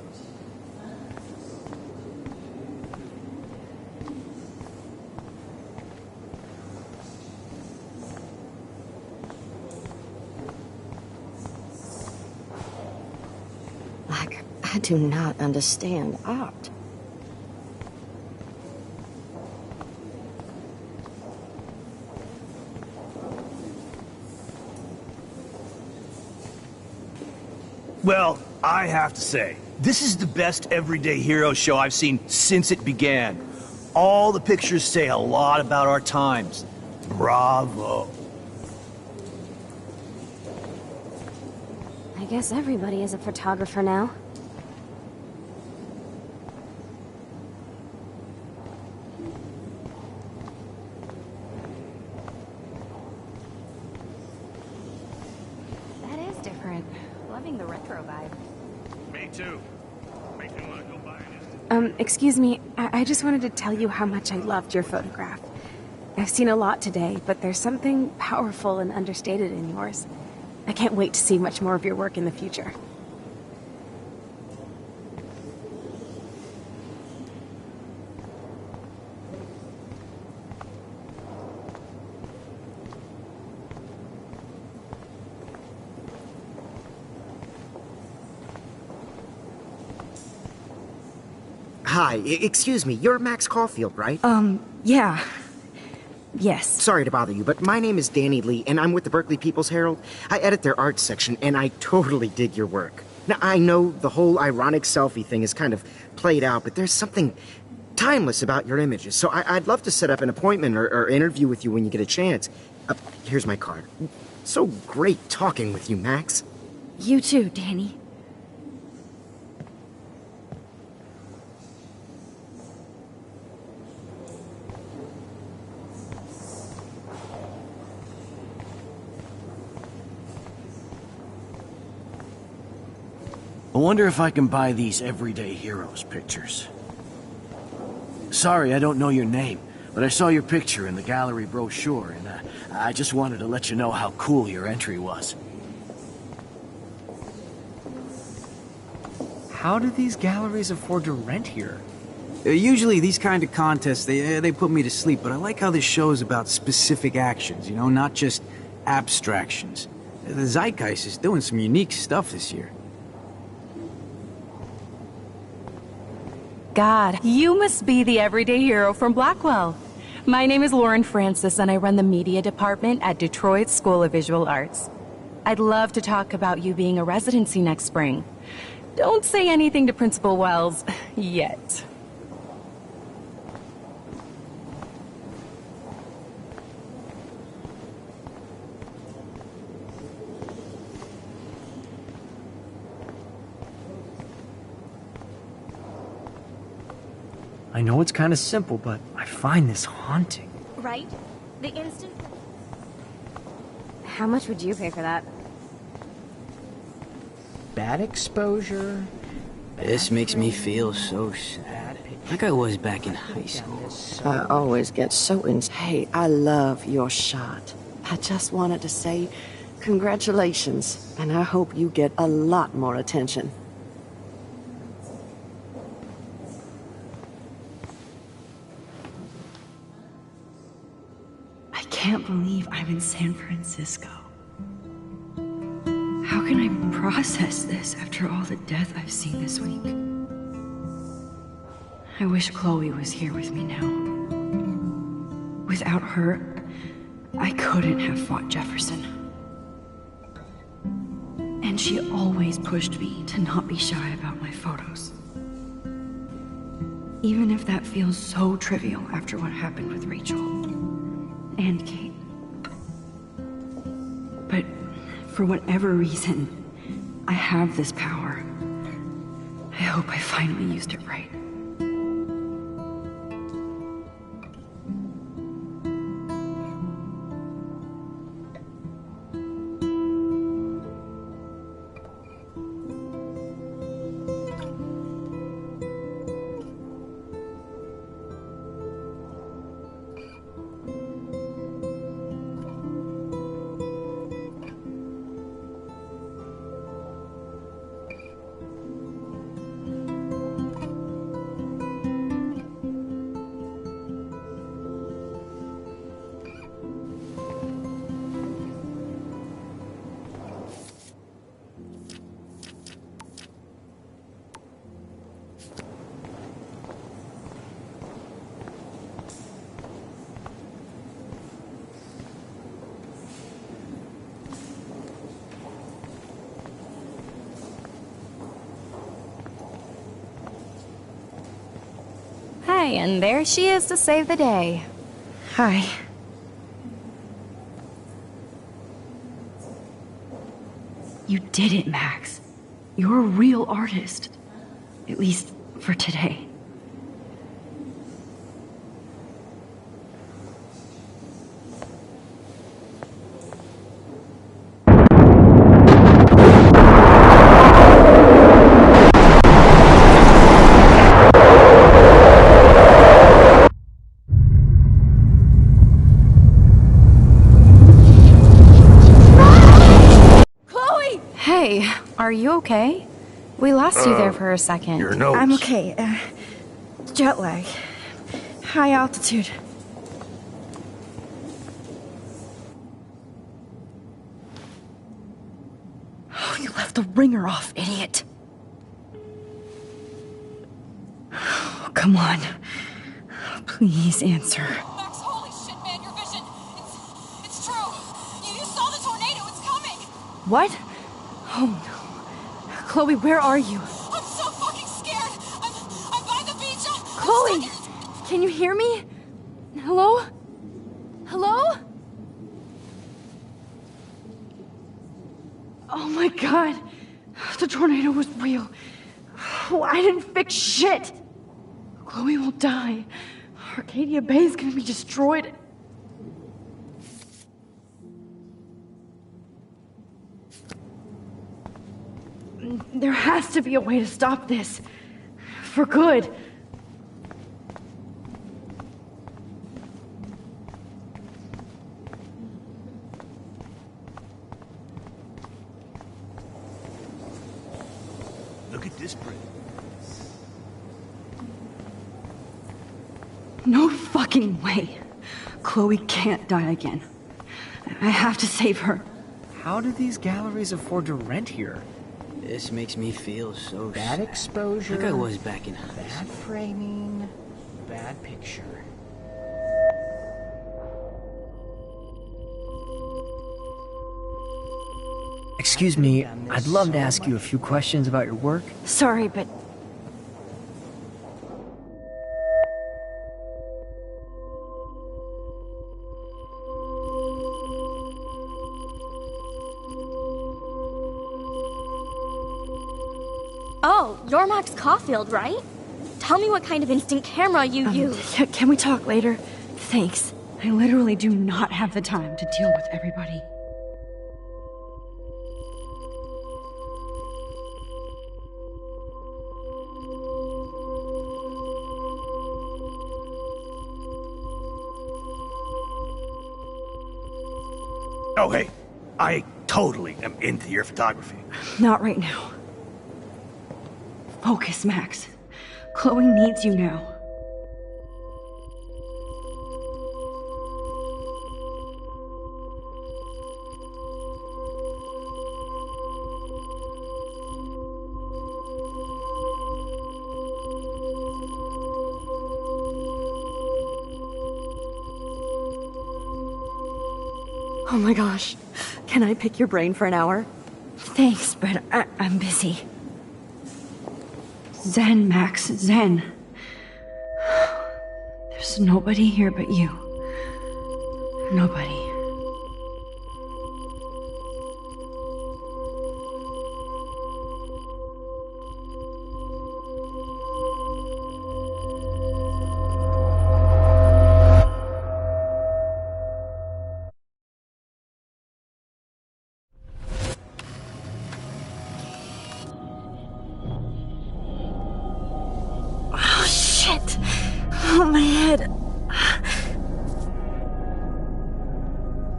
Black I do not understand art. Well, I have to say, this is the best everyday hero show I've seen since it began. All the pictures say a lot about our times. Bravo. I guess everybody is a photographer now. That is different. Loving the retro vibe. Me too. Makes me want to go buy an Excuse me, I just wanted to tell you how much I loved your photograph. I've seen a lot today, but there's something powerful and understated in yours. I can't wait to see much more of your work in the future. Hi, excuse me, you're Max Caulfield, right? Yeah. Yes. Sorry to bother you, but my name is Danny Lee, and I'm with the Berkeley People's Herald. I edit their arts section, and I totally dig your work. Now, I know the whole ironic selfie thing is kind of played out, but there's something timeless about your images, so I'd love to set up an appointment or interview with you when you get a chance. Here's my card. So great talking with you, Max. You too, Danny. I wonder if I can buy these everyday heroes pictures. Sorry, I don't know your name, but I saw your picture in the gallery brochure, and I just wanted to let you know how cool your entry was. How do these galleries afford to rent here? Usually these kind of contests, they put me to sleep, but I like how this show's about specific actions, you know, not just abstractions. The Zeitgeist is doing some unique stuff this year. God, you must be the everyday hero from Blackwell. My name is Lauren Francis, and I run the media department at Detroit School of Visual Arts. I'd love to talk about you being a residency next spring. Don't say anything to Principal Wells yet. I know it's kind of simple, but I find this haunting. Right? The instant... How much would you pay for that? Bad exposure. This makes me feel so sad. Like I was back in high school. I always get so Hey, I love your shot. I just wanted to say congratulations, and I hope you get a lot more attention. I can't believe I'm in San Francisco. How can I process this after all the death I've seen this week? I wish Chloe was here with me now. Without her, I couldn't have fought Jefferson. And she always pushed me to not be shy about my photos. Even if that feels so trivial after what happened with Rachel and Kate. But for whatever reason, I have this power. I hope I finally used it right. Hi, and there she is to save the day. Hi. You did it, Max. You're a real artist. At least for today. Hey, are you okay? We lost you there for a second. Your nose. I'm okay. Jet lag. High altitude. Oh, you left the ringer off, idiot. Oh, come on. Please answer. Max, holy shit, man, your vision. It's true. You saw the tornado. It's coming. What? Oh no. Chloe, where are you? I'm so fucking scared. I'm by the beach. Chloe! Can you hear me? Hello? Hello? Oh my god. The tornado was real. Oh, I didn't fix shit. Chloe will die. Arcadia Bay is gonna be destroyed. There has to be a way to stop this. For good. Look at this print. No fucking way. Chloe can't die again. I have to save her. How do these galleries afford to rent here? This makes me feel so Bad sad. exposure. Like I was back in Bad framing. Bad picture. Excuse me, I'd love to ask you a few questions about your work. Sorry, but Oh, you're Max Caulfield, right? Tell me what kind of instant camera you use. Can we talk later? Thanks. I literally do not have the time to deal with everybody. Oh, hey, I totally am into your photography. Not right now. Focus, Max. Chloe needs you now. Oh my gosh. Can I pick your brain for an hour? Thanks, but I'm busy. Zen, Max, Zen. There's nobody here but you. Nobody. Oh, shit. Oh, my head.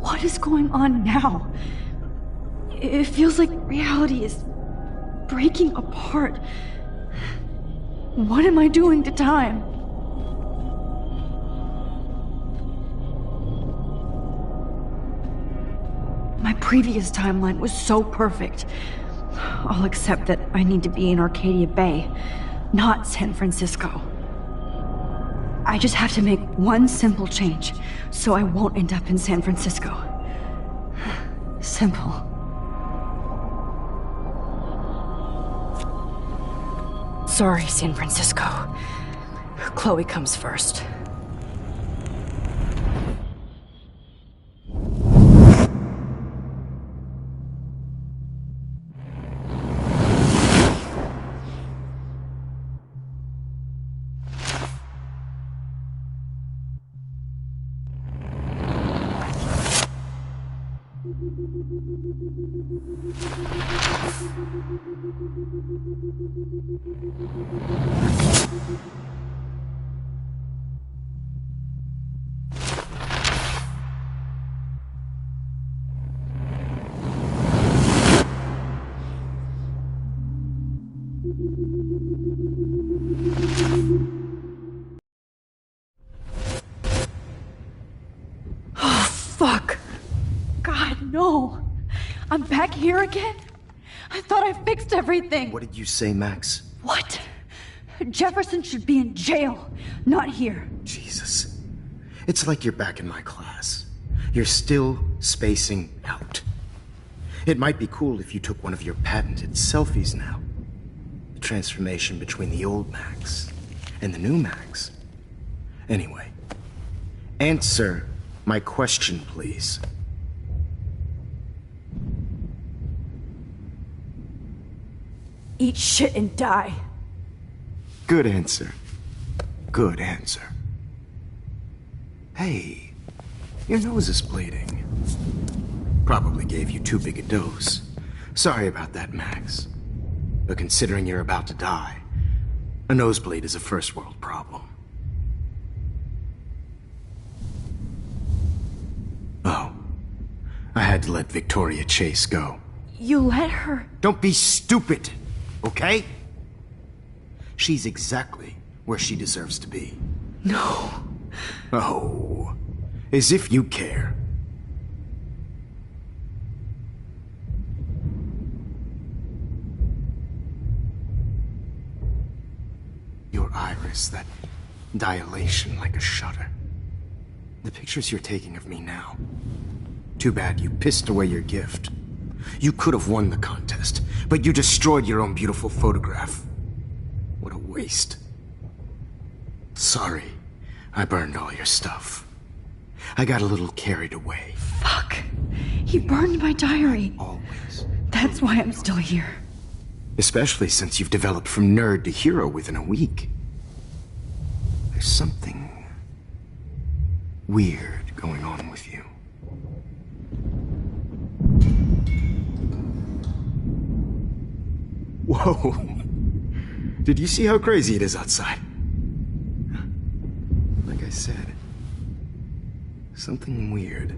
What is going on now? It feels like reality is breaking apart. What am I doing to time? My previous timeline was so perfect. I'll accept that I need to be in Arcadia Bay, not San Francisco. I just have to make one simple change, so I won't end up in San Francisco. Simple. Sorry, San Francisco. Chloe comes first. Oh, fuck. God, no. I'm back here again? I thought I fixed everything. What did you say, Max? What? Jefferson should be in jail, not here. Jesus. It's like you're back in my class. You're still spacing out. It might be cool if you took one of your patented selfies now. The transformation between the old Max and the new Max. Anyway, answer my question, please. Eat shit and die. Good answer. Good answer. Hey, your nose is bleeding. Probably gave you too big a dose. Sorry about that, Max. But considering you're about to die, a nosebleed is a first world problem. Oh, I had to let Victoria Chase go. You let her? Don't be stupid, okay? She's exactly where she deserves to be. No. Oh, as if you care. Your iris, that dilation like a shutter. The pictures you're taking of me now. Too bad you pissed away your gift. You could have won the contest, but you destroyed your own beautiful photograph. What a waste. Sorry, I burned all your stuff. I got a little carried away. Fuck. He burned my diary. Always. That's why I'm still here. Especially since you've developed from nerd to hero within a week. There's something weird going on with you. Whoa. Did you see how crazy it is outside? Like I said, something weird.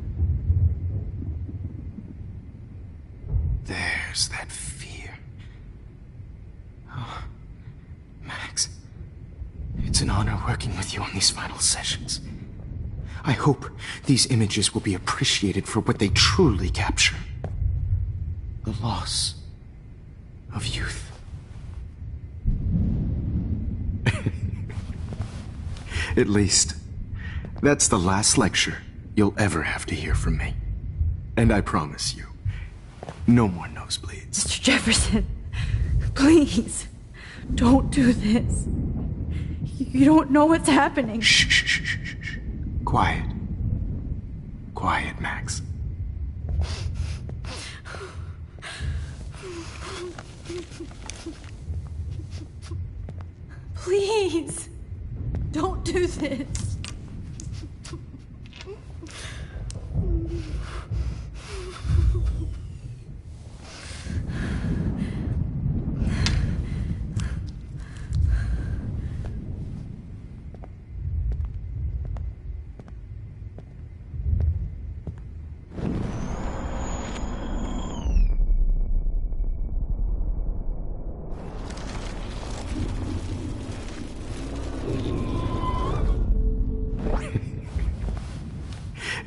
There's that fear. Oh, Max, it's an honor working with you on these final sessions. I hope these images will be appreciated for what they truly capture. The loss of youth. At least, that's the last lecture you'll ever have to hear from me. And I promise you, no more nosebleeds. Mr. Jefferson, please, don't do this. You don't know what's happening. Shh, shh, shh, shh, shh. Quiet. Quiet, Max. Please, don't do this.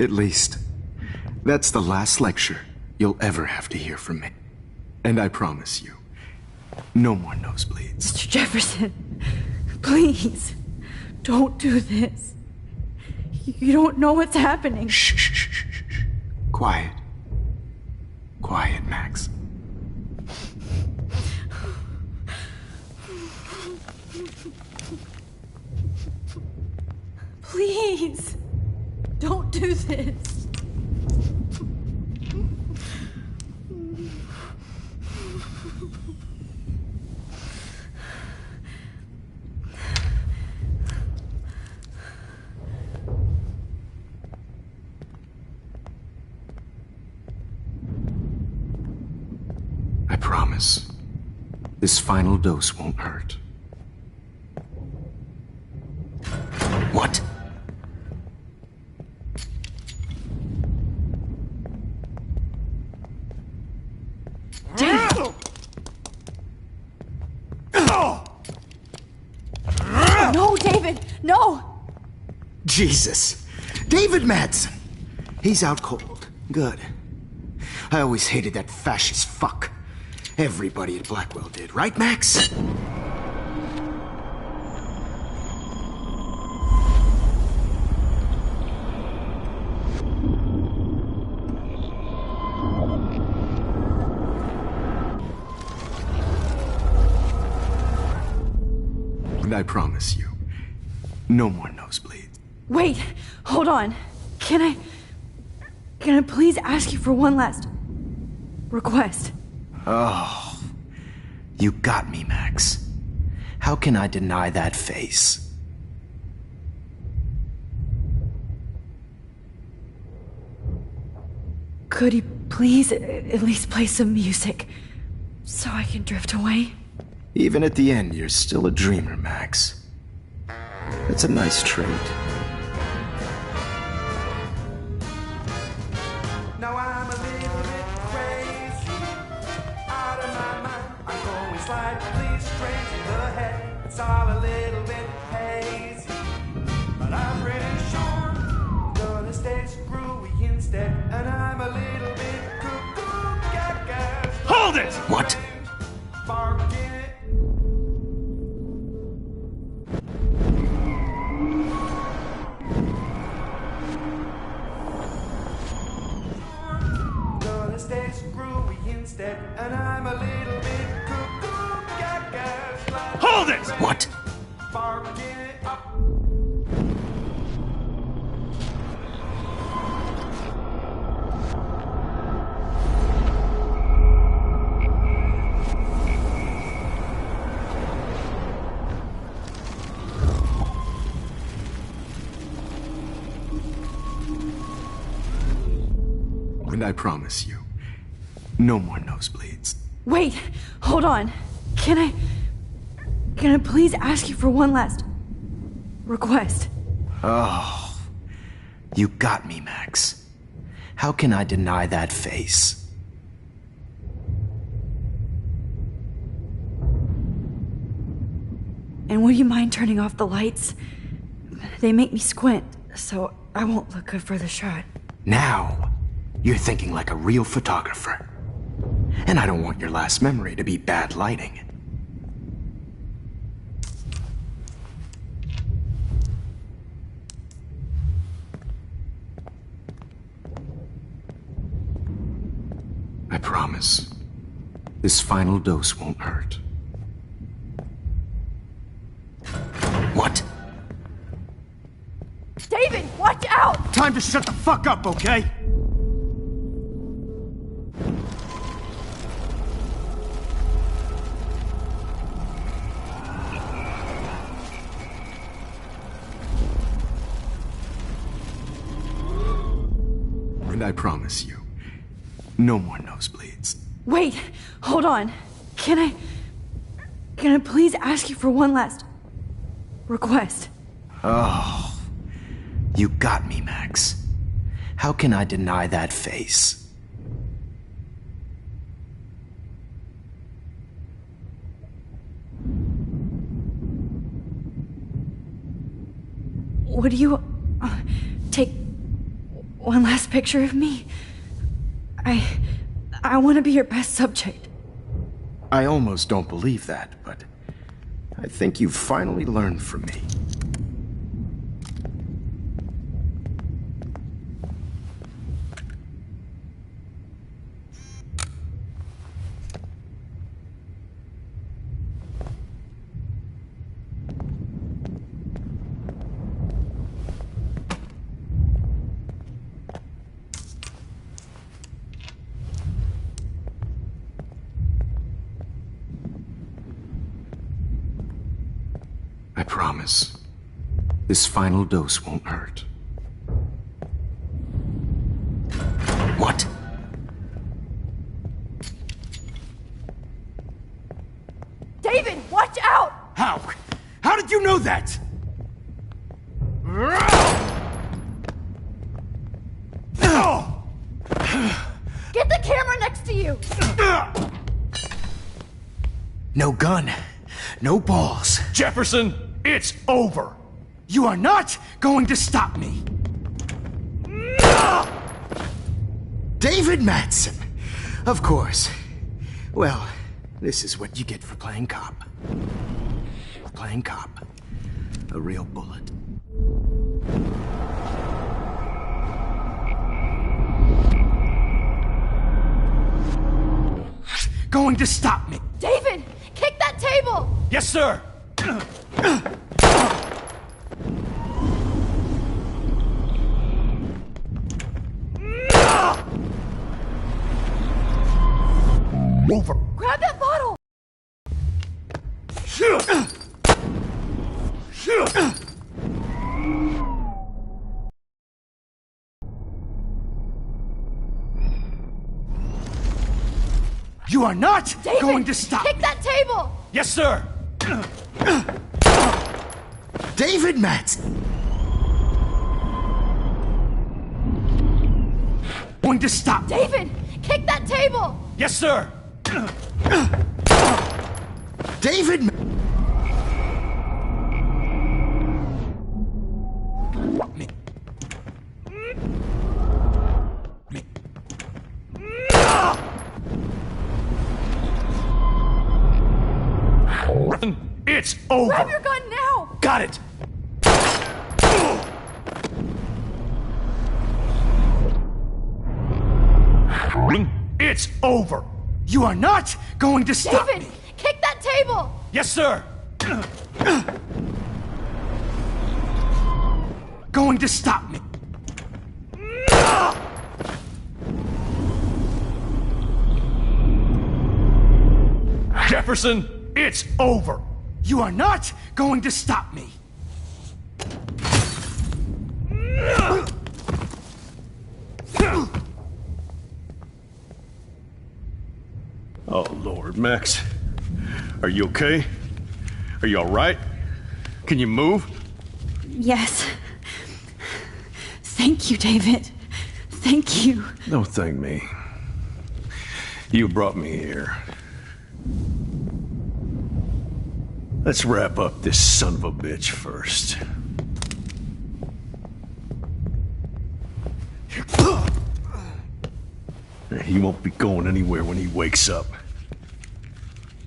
At least, that's the last lecture you'll ever have to hear from me. And I promise you, no more nosebleeds. Mr. Jefferson, please, don't do this. You don't know what's happening. Shh, shh, shh, shh, shh. Quiet. Quiet, Max. Please, don't do this. I promise. This final dose won't hurt. What? No, David, no! Jesus. David Madsen. He's out cold. Good. I always hated that fascist fuck. Everybody at Blackwell did, right, Max? And I promise you, no more nosebleeds. Wait, hold on. Can I please ask you for one last request? Oh, you got me, Max. How can I deny that face? Could you please at least play some music so I can drift away? Even at the end, you're still a dreamer, Max. That's a nice trait. Now I'm a little bit crazy, out of my mind. I'm going slightly straight to the head. It's all a little bit hazy, but I'm pretty sure I'm gonna stay screwy instead. And I'm a little bit cuckoo gaga. Hold it! What? Barking it. Gonna stay screwy instead, and I'm a little bit cuckoo gaga. Hold it! What? Barking it up. And I promise you, no more nosebleeds. Wait, hold on. Can I please ask you for one last request? Oh, you got me, Max. How can I deny that face? And would you mind turning off the lights? They make me squint, so I won't look good for the shot. Now, you're thinking like a real photographer. And I don't want your last memory to be bad lighting. I promise, this final dose won't hurt. What? David, watch out! Time to shut the fuck up, okay? And I promise you, no more nosebleeds. Wait, hold on. Can I please ask you for one last request? Oh, you got me, Max. How can I deny that face? Would you take one last picture of me? I want to be your best subject. I almost don't believe that, but I think you've finally learned from me. promise. This final dose won't hurt. What? David, watch out! How? How did you know that? Get the camera next to you! No gun. No balls. Jefferson, it's over. You are not going to stop me. David Madsen. Of course. Well, this is what you get for playing cop. Playing cop. A real bullet. Going to stop me. David, kick that table! Yes, sir. Over. Grab that bottle! You are not David, going to stop kick me. that table! Yes, sir. David Madsen. Going to stop me. David, kick that table! Yes, sir. David. Me. It's over. Grab your gun now! Got it. It's over. You are not going to stop David, me. kick that table! Yes, sir. Going to stop me. Jefferson, it's over. You are not going to stop me. Oh, Lord, Max. Are you okay? Are you all right? Can you move? Yes. Thank you, David. Thank you. Don't thank me. You brought me here. Let's wrap up this son of a bitch first. He won't be going anywhere when he wakes up.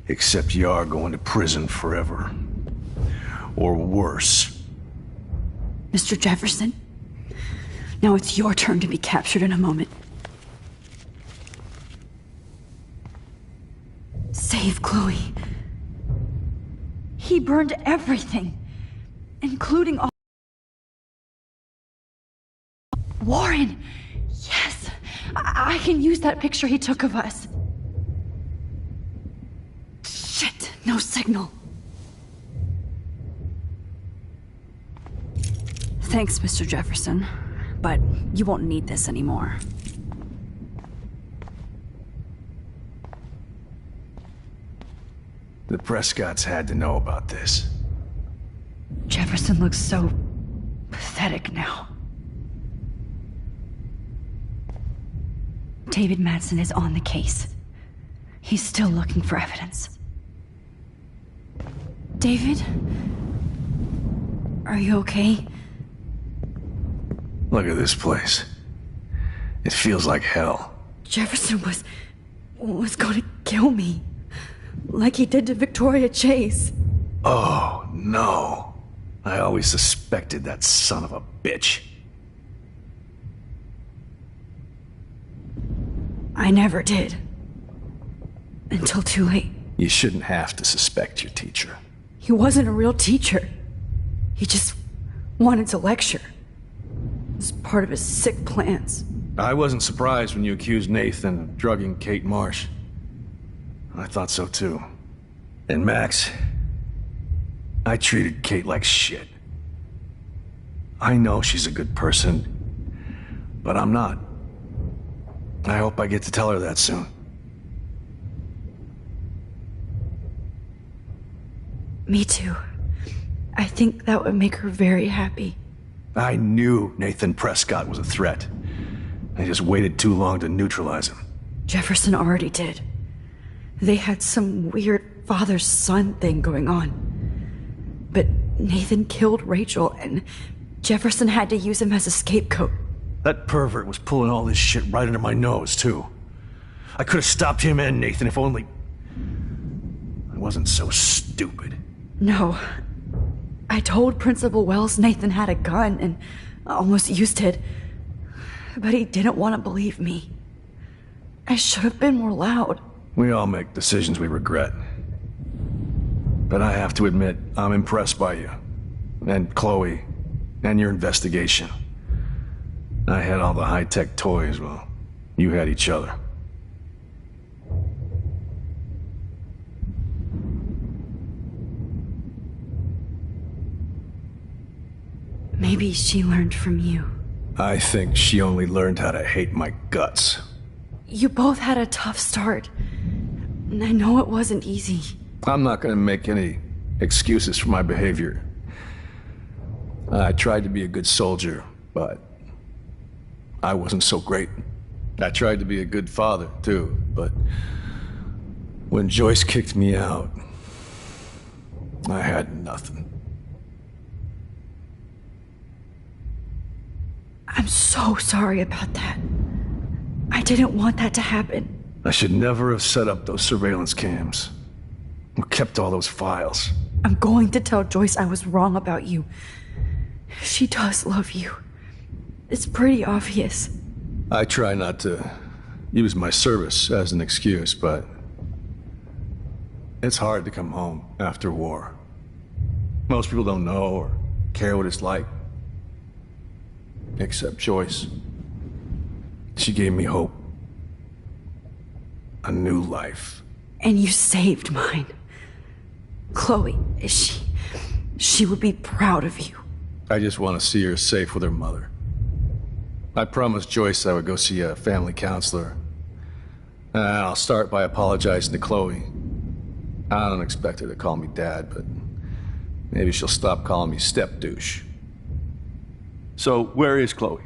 Except you are going to prison forever. Or worse. Mr. Jefferson, now it's your turn to be captured in a moment. Save Chloe. He burned everything, including all... Warren! Yes! I can use that picture he took of us. Shit, no signal. Thanks, Mr. Jefferson, but you won't need this anymore. The Prescotts had to know about this. Jefferson looks so pathetic now. David Madsen is on the case. He's still looking for evidence. David? Are you okay? Look at this place. It feels like hell. Jefferson was going to kill me. Like he did to Victoria Chase. Oh, no. I always suspected that son of a bitch. I never did. Until too late. You shouldn't have to suspect your teacher. He wasn't a real teacher. He just wanted to lecture. It was part of his sick plans. I wasn't surprised when you accused Nathan of drugging Kate Marsh. I thought so too. And Max, I treated Kate like shit. I know she's a good person, but I'm not. I hope I get to tell her that soon. Me too. I think that would make her very happy. I knew Nathan Prescott was a threat. I just waited too long to neutralize him. Jefferson already did. They had some weird father-son thing going on. But Nathan killed Rachel, and Jefferson had to use him as a scapegoat. That pervert was pulling all this shit right under my nose, too. I could have stopped him and Nathan if only... I wasn't so stupid. No. I told Principal Wells Nathan had a gun and almost used it. But he didn't want to believe me. I should have been more loud. We all make decisions we regret. But I have to admit, I'm impressed by you. And Chloe. And your investigation. I had all the high-tech toys, well, you had each other. Maybe she learned from you. I think she only learned how to hate my guts. You both had a tough start. And I know it wasn't easy. I'm not gonna make any excuses for my behavior. I tried to be a good soldier, but I wasn't so great. I tried to be a good father, too, but when Joyce kicked me out, I had nothing. I'm so sorry about that. I didn't want that to happen. I should never have set up those surveillance cams. Or kept all those files. I'm going to tell Joyce I was wrong about you. She does love you. It's pretty obvious. I try not to use my service as an excuse, but it's hard to come home after war. Most people don't know or care what it's like. Except Joyce. She gave me hope. A new life. And you saved mine. Chloe, she would be proud of you. I just want to see her safe with her mother. I promised Joyce I would go see a family counselor. And I'll start by apologizing to Chloe. I don't expect her to call me Dad, but maybe she'll stop calling me step-douche. So, where is Chloe?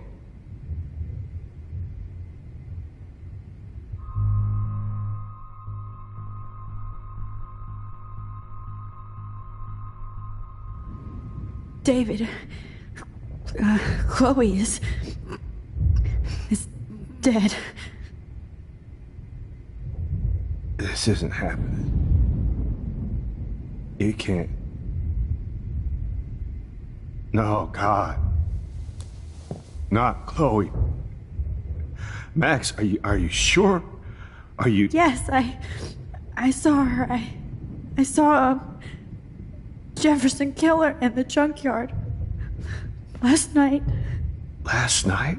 David, Chloe is dead. This isn't happening. It can't. No, God. Not Chloe. Max, are you sure? Are you... Yes, I saw her. I saw Jefferson Killer in the junkyard. Last night. Last night?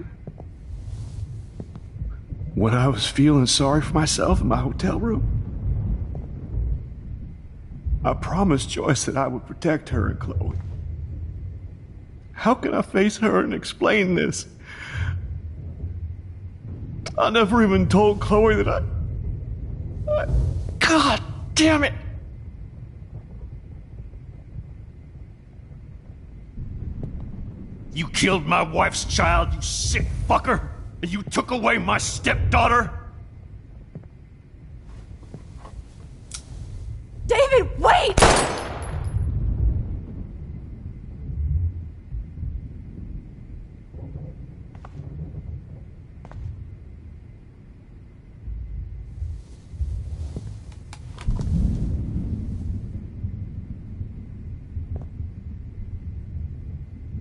When I was feeling sorry for myself in my hotel room? I promised Joyce that I would protect her and Chloe. How can I face her and explain this? I never even told Chloe that I... God damn it! You killed my wife's child, you sick fucker! And you took away my stepdaughter? David, wait!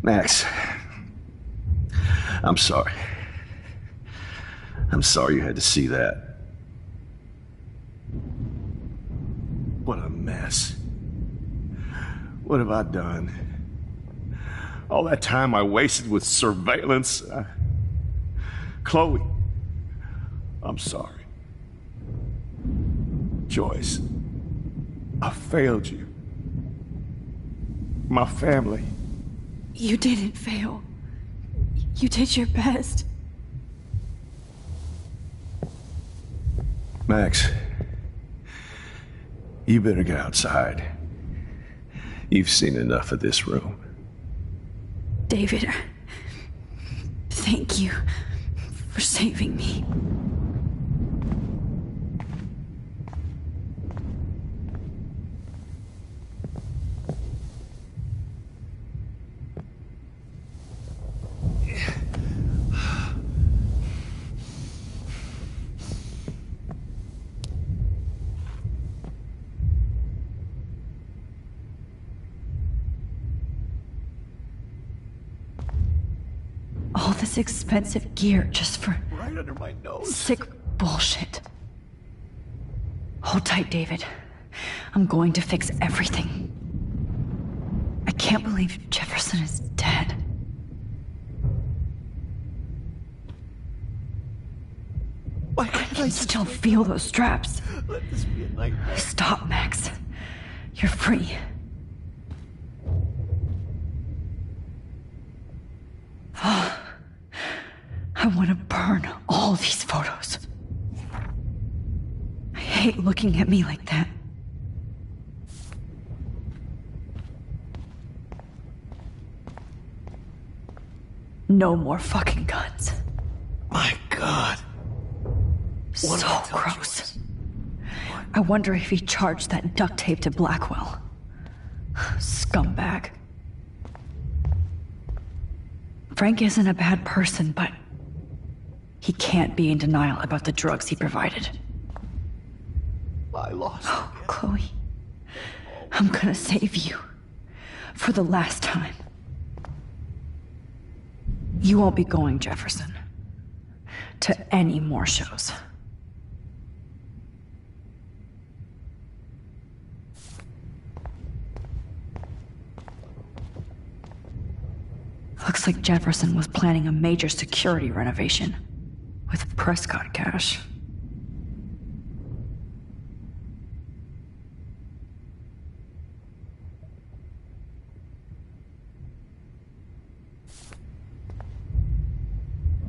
Max, I'm sorry. I'm sorry you had to see that. What a mess. What have I done? All that time I wasted with surveillance. Chloe, I'm sorry. Joyce, I failed you. my family. You didn't fail. You did your best. Max, you better get outside. You've seen enough of this room. David, thank you for saving me. All this expensive gear just for Right under my nose. sick bullshit. Hold tight, David. I'm going to fix everything. I can't believe Jefferson is dead. Why I can't can still feel those straps. let this be a nightmare? Stop, Max. You're free. I want to burn all these photos. I hate looking at me like that. No more fucking guns. My God. What So gross. I wonder if he charged that duct tape to Blackwell. Scumbag. Frank isn't a bad person, but he can't be in denial about the drugs he provided. I lost. Oh, Chloe. I'm gonna save you. For the last time. You won't be going, Jefferson, to any more shows. Looks like Jefferson was planning a major security renovation with Prescott cash.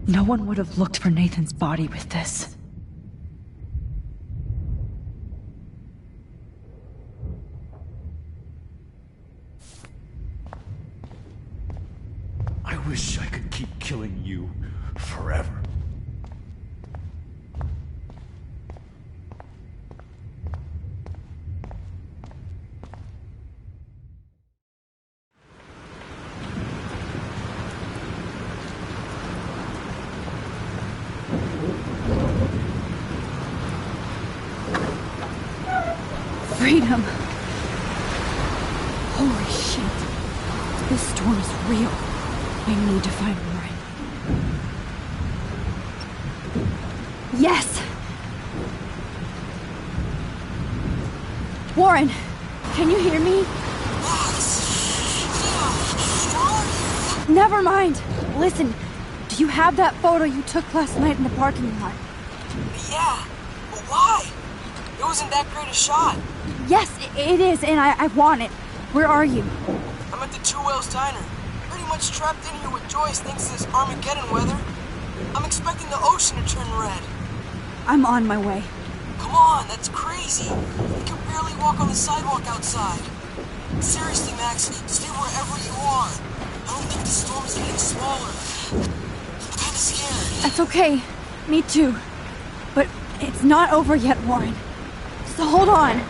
No one would have looked for Nathan's body with this. I wish I could keep killing you forever. Freedom! Holy shit. This storm is real. I need to find Warren. Yes! Warren! Can you hear me? Never mind! Listen, do you have that photo you took last night in the parking lot? Yeah, but why? It wasn't that great a shot. Yes, it is, and I want it. Where are you? I'm at the Two Whales Diner. Pretty much trapped in here with Joyce thanks to this Armageddon weather. I'm expecting the ocean to turn red. I'm on my way. Come on, that's crazy. You can barely walk on the sidewalk outside. Seriously, Max, stay wherever you are. I don't think the storm is getting smaller. I'm kinda scared. That's okay. Me too. But it's not over yet, Warren. So hold on.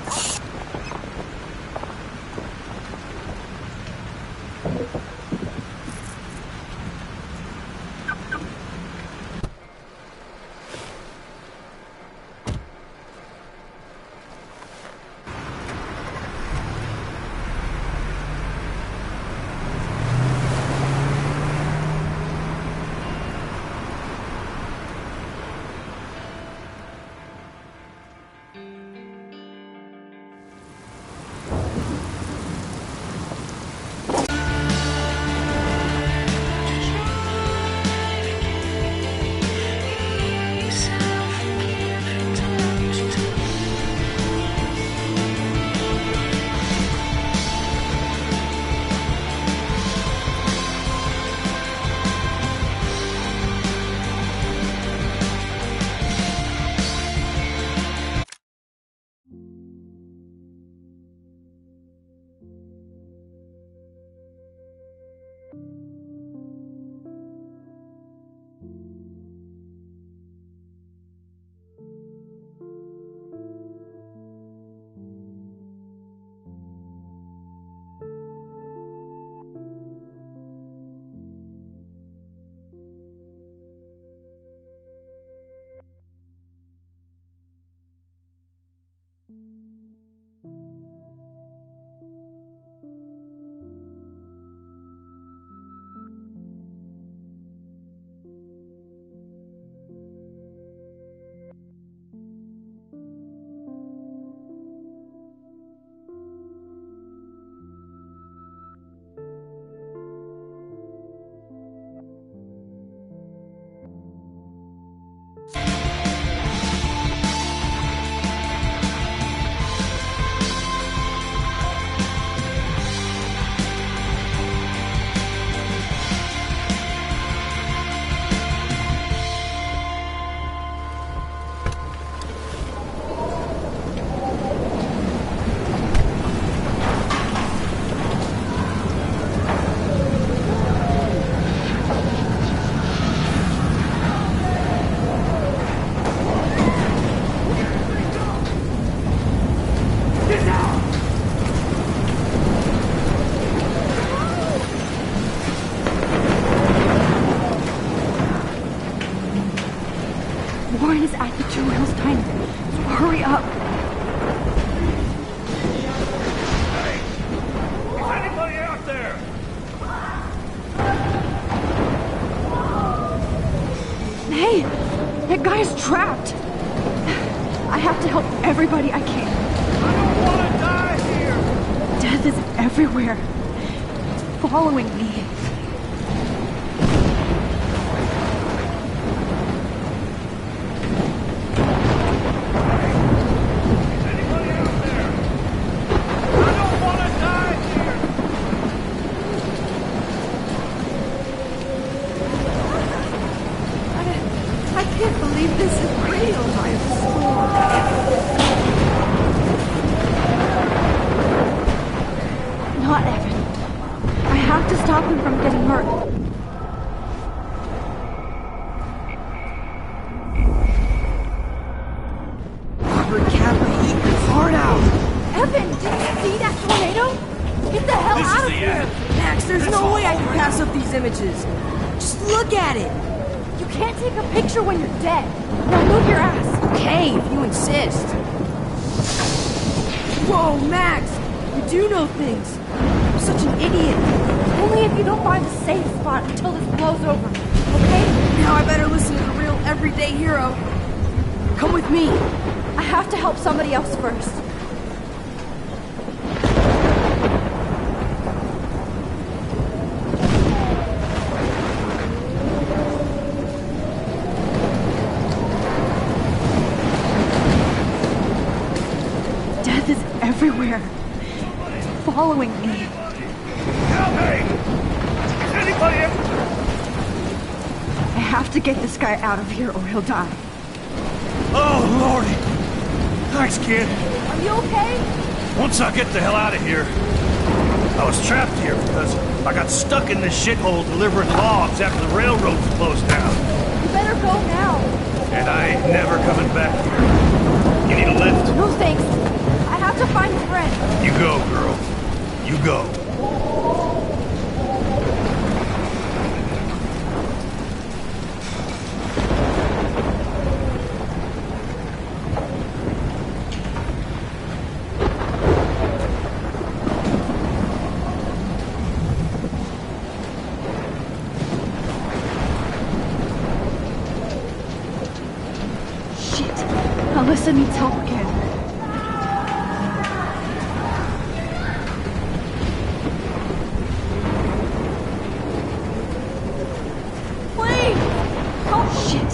is at the Two Wheels Diner. So hurry up. Hey! Is anybody out there? Hey! That guy's trapped! I have to help everybody I can. I don't want to die here! Death is everywhere. It's following me. I can't believe this is real. I'm Not Evan. I have to stop him from getting hurt. Robert Kaplan, eat your heart out! Evan, did you see that tornado? Get the hell out of here! Max, there's no way I can pass up these images. Just look at it. You can't take a picture when you're dead. Now move your ass. Okay, if you insist. Whoa, Max! You do know things. I'm such an idiot. Only if you don't find a safe spot until this blows over. Okay? Now I better listen to the real everyday hero. Come with me. I have to help somebody else first. Death is everywhere. It's following me. Help me! Is anybody out? I have to get this guy out of here or he'll die. Oh, Lordy! Thanks, kid. Are you okay? Once I get the hell out of here, I was trapped here because I got stuck in this shithole delivering logs after the railroads closed down. You better go now. And I ain't never coming back here. You need a lift? No thanks. I have to find a friend. You go, girl. You go. Shit. Alyssa needs help again. Please! Oh, shit.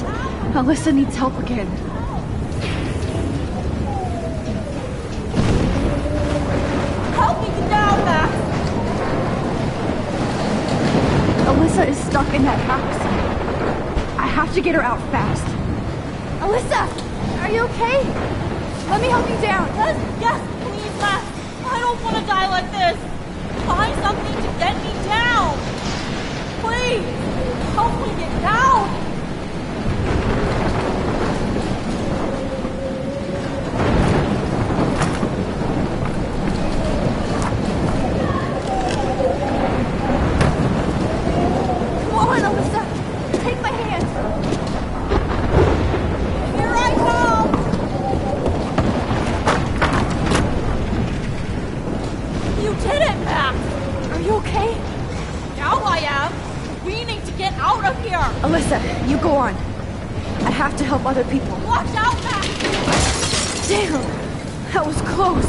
Alyssa needs help again. Help me get down, Max! Alyssa is stuck in that house. I have to get her out fast. Alyssa! Are you okay? Let me help you down. Yes, please, Max. I don't want to die like this. Find something to get me down. Please, help me get down. Come on, Alyssa. Take my hand. Here I come. You did it, Max. Are you okay? Now I am. We need to get out of here. Alyssa, you go on. I have to help other people. Watch out, Max. Damn, that was close.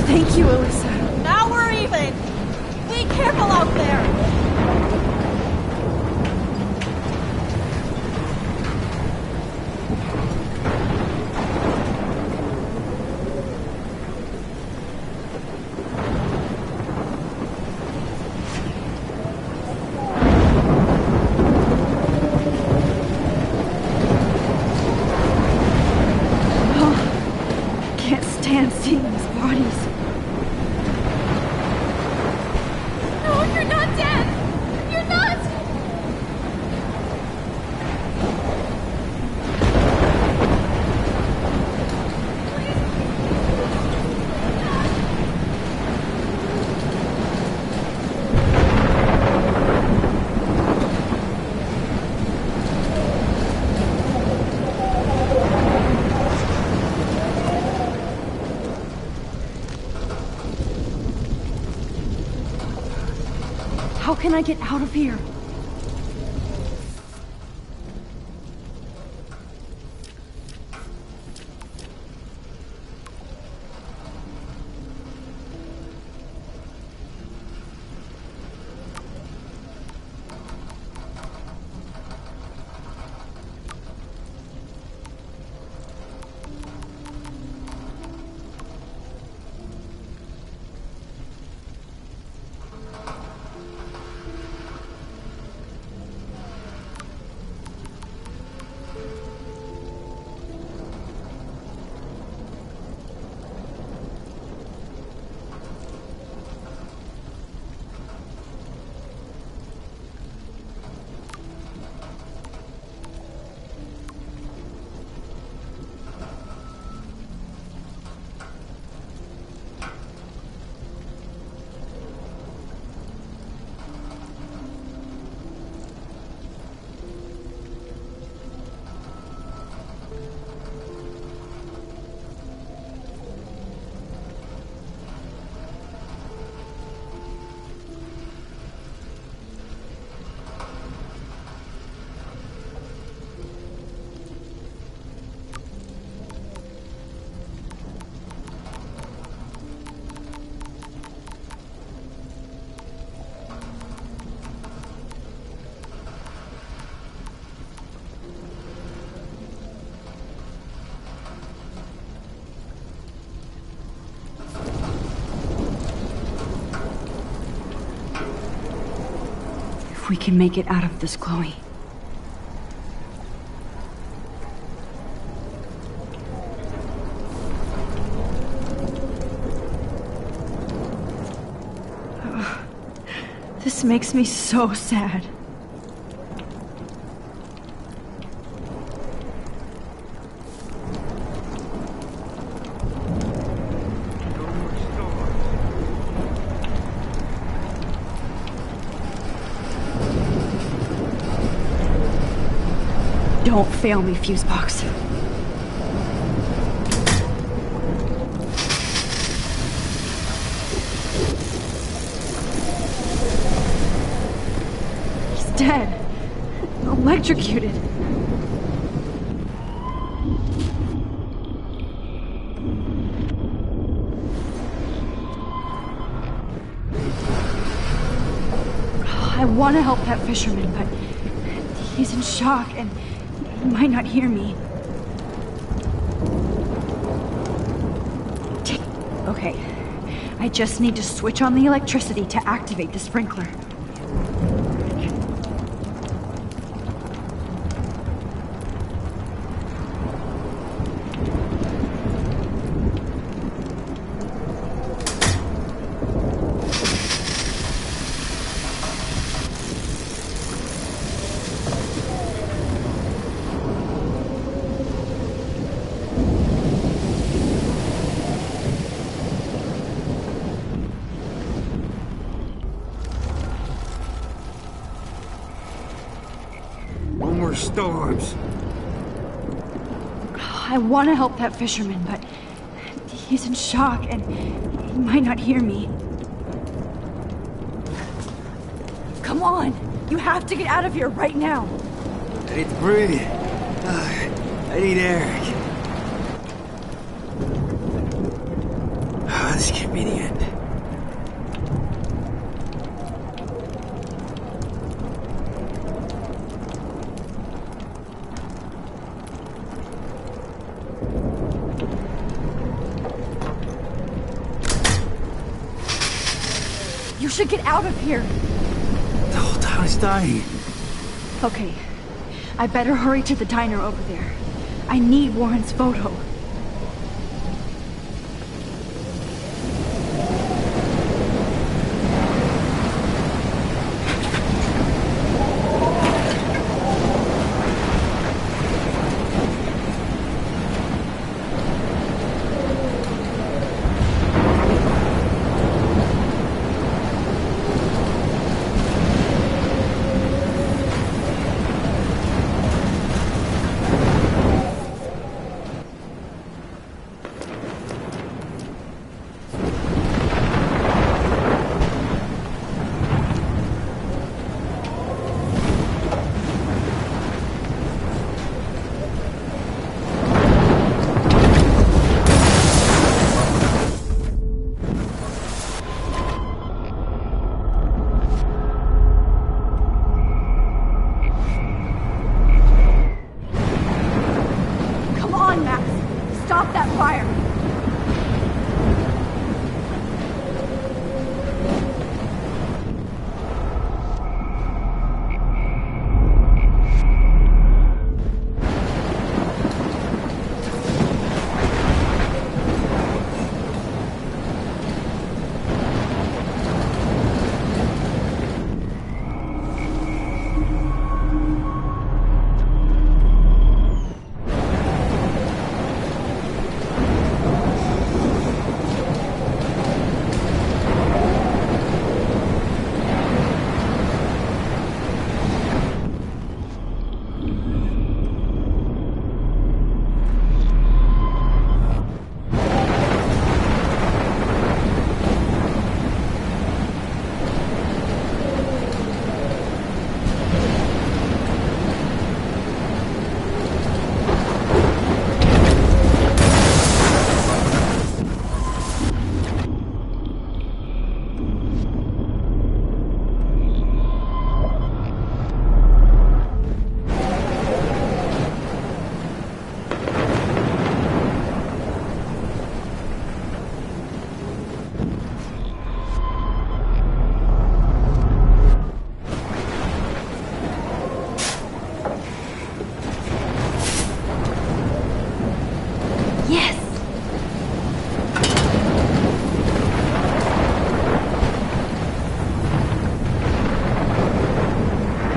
Thank you, Alyssa. Now we're even. Be careful out there. Can't stand seeing these bodies. No, you're not dead. can I get out of here? If we can make it out of this, Chloe. This makes me so sad. Don't fail me, Fusebox. He's dead. Electrocuted. I want to help that fisherman, but he's in shock and he might not hear me. Okay, I just need to switch on the electricity to activate the sprinkler. Storms. I want to help that fisherman, but he's in shock and he might not hear me. Come on! You have to get out of here right now! I need to breathe. I need air. This can't be the end. You should get out of here! The whole town is dying. Okay, I better hurry to the diner over there. I need Warren's photo.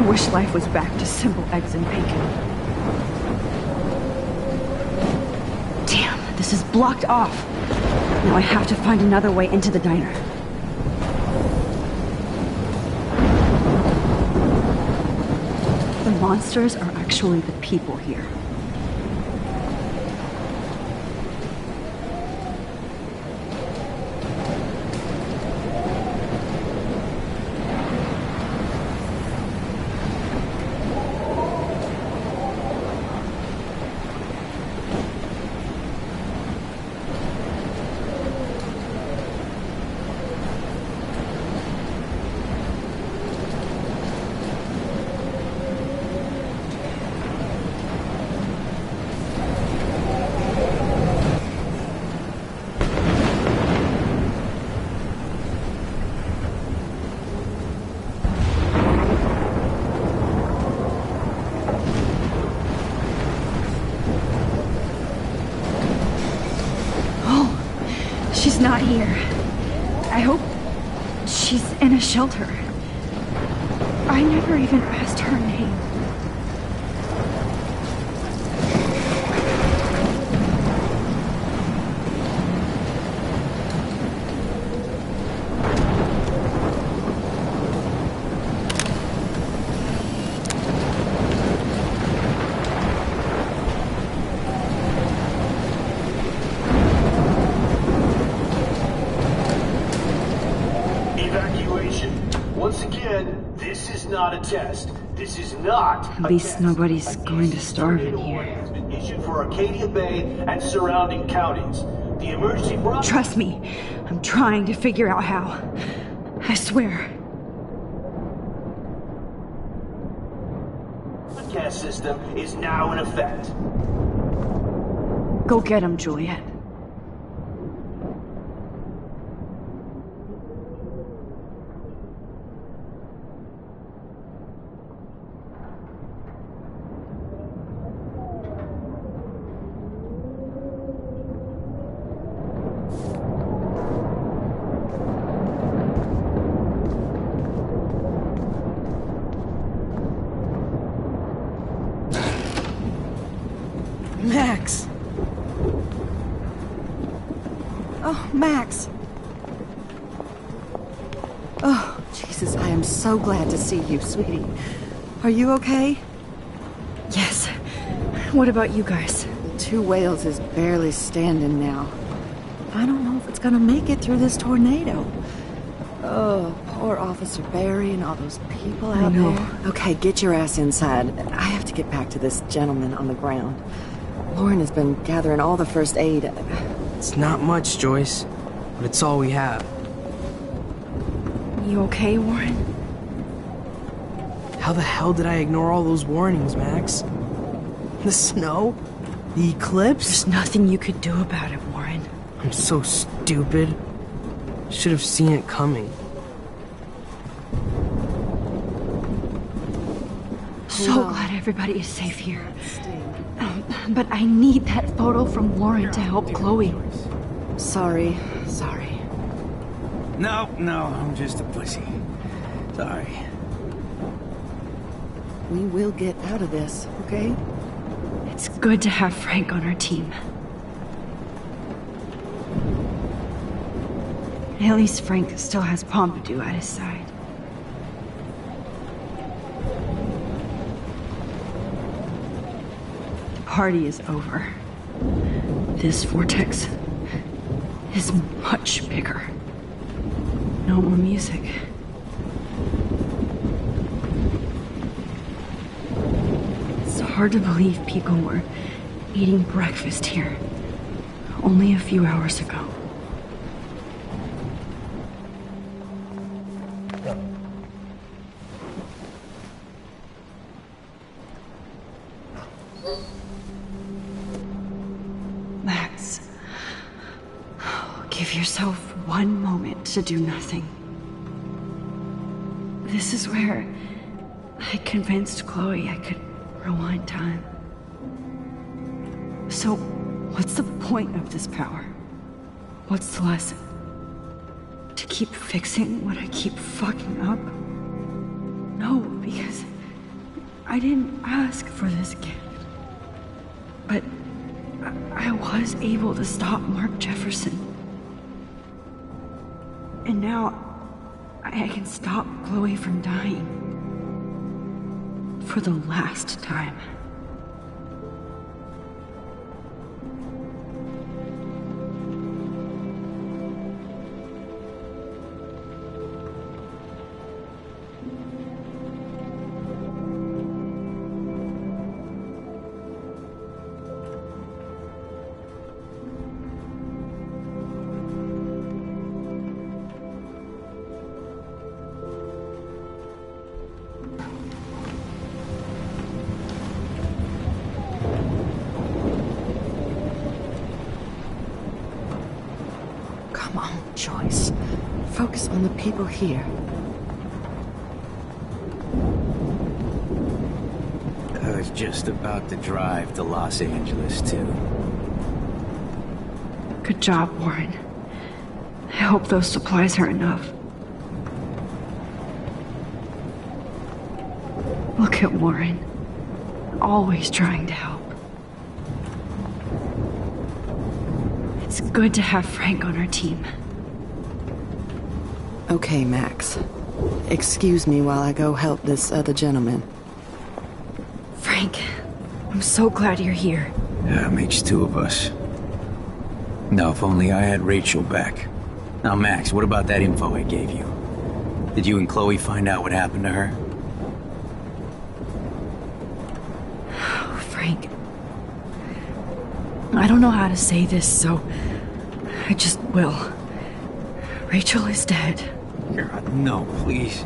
wish life was back to simple eggs and bacon. Damn, this is blocked off. Now I have to find another way into the diner. The monsters are actually the people here. She's not here. I hope she's in a shelter. I never even asked her name. Once again, this is not a test. This is not At least nobody's going to starve in here. Has been issued for Arcadia Bay and surrounding counties. The emergency Trust me, I'm trying to figure out how. I swear. broadcast system is now in effect. Go get him, Juliet. Max! Oh, Max! Oh, Jesus, I am so glad to see you, sweetie. Are you okay? Yes. What about you guys? Two Whales is barely standing now. I don't know if it's gonna make it through this tornado. Oh, poor Officer Barry and all those people out there. Okay, get your ass inside. I have to get back to this gentleman on the ground. Lauren has been gathering all the first aid. It's not much, Joyce, but it's all we have. You okay, Warren? How the hell did I ignore all those warnings, Max? The snow? The eclipse? There's nothing you could do about it, Warren. I'm so stupid. Should have seen it coming. So glad everybody is safe here. But I need that photo from Lauren to help Chloe. Sorry. No, I'm just a pussy. Sorry. We will get out of this, okay? It's good to have Frank on our team. At least Frank still has Pompidou at his side. The party is over. This vortex is much bigger. No more music. It's hard to believe people were eating breakfast here only a few hours ago. Max, give yourself one moment to do nothing. This is where I convinced Chloe I could rewind time. So, what's the point of this power? What's the lesson? To keep fixing what I keep fucking up? No, because I didn't ask for this gift. But I was able to stop Mark Jefferson. And now I can stop Chloe from dying. For the last time. Come on, Joyce. Focus on the people here. I was just about to drive to Los Angeles, too. Good job, Warren. I hope those supplies are enough. Look at Warren. Always trying to help. It's good to have Frank on our team. Okay, Max. Excuse me while I go help this other gentleman. Frank, I'm so glad you're here. Yeah, makes two of us. Now, if only I had Rachel back. Now, Max, what about that info I gave you? Did you and Chloe find out what happened to her? Oh, Frank. I don't know how to say this, so I just will. Rachel is dead. No, please.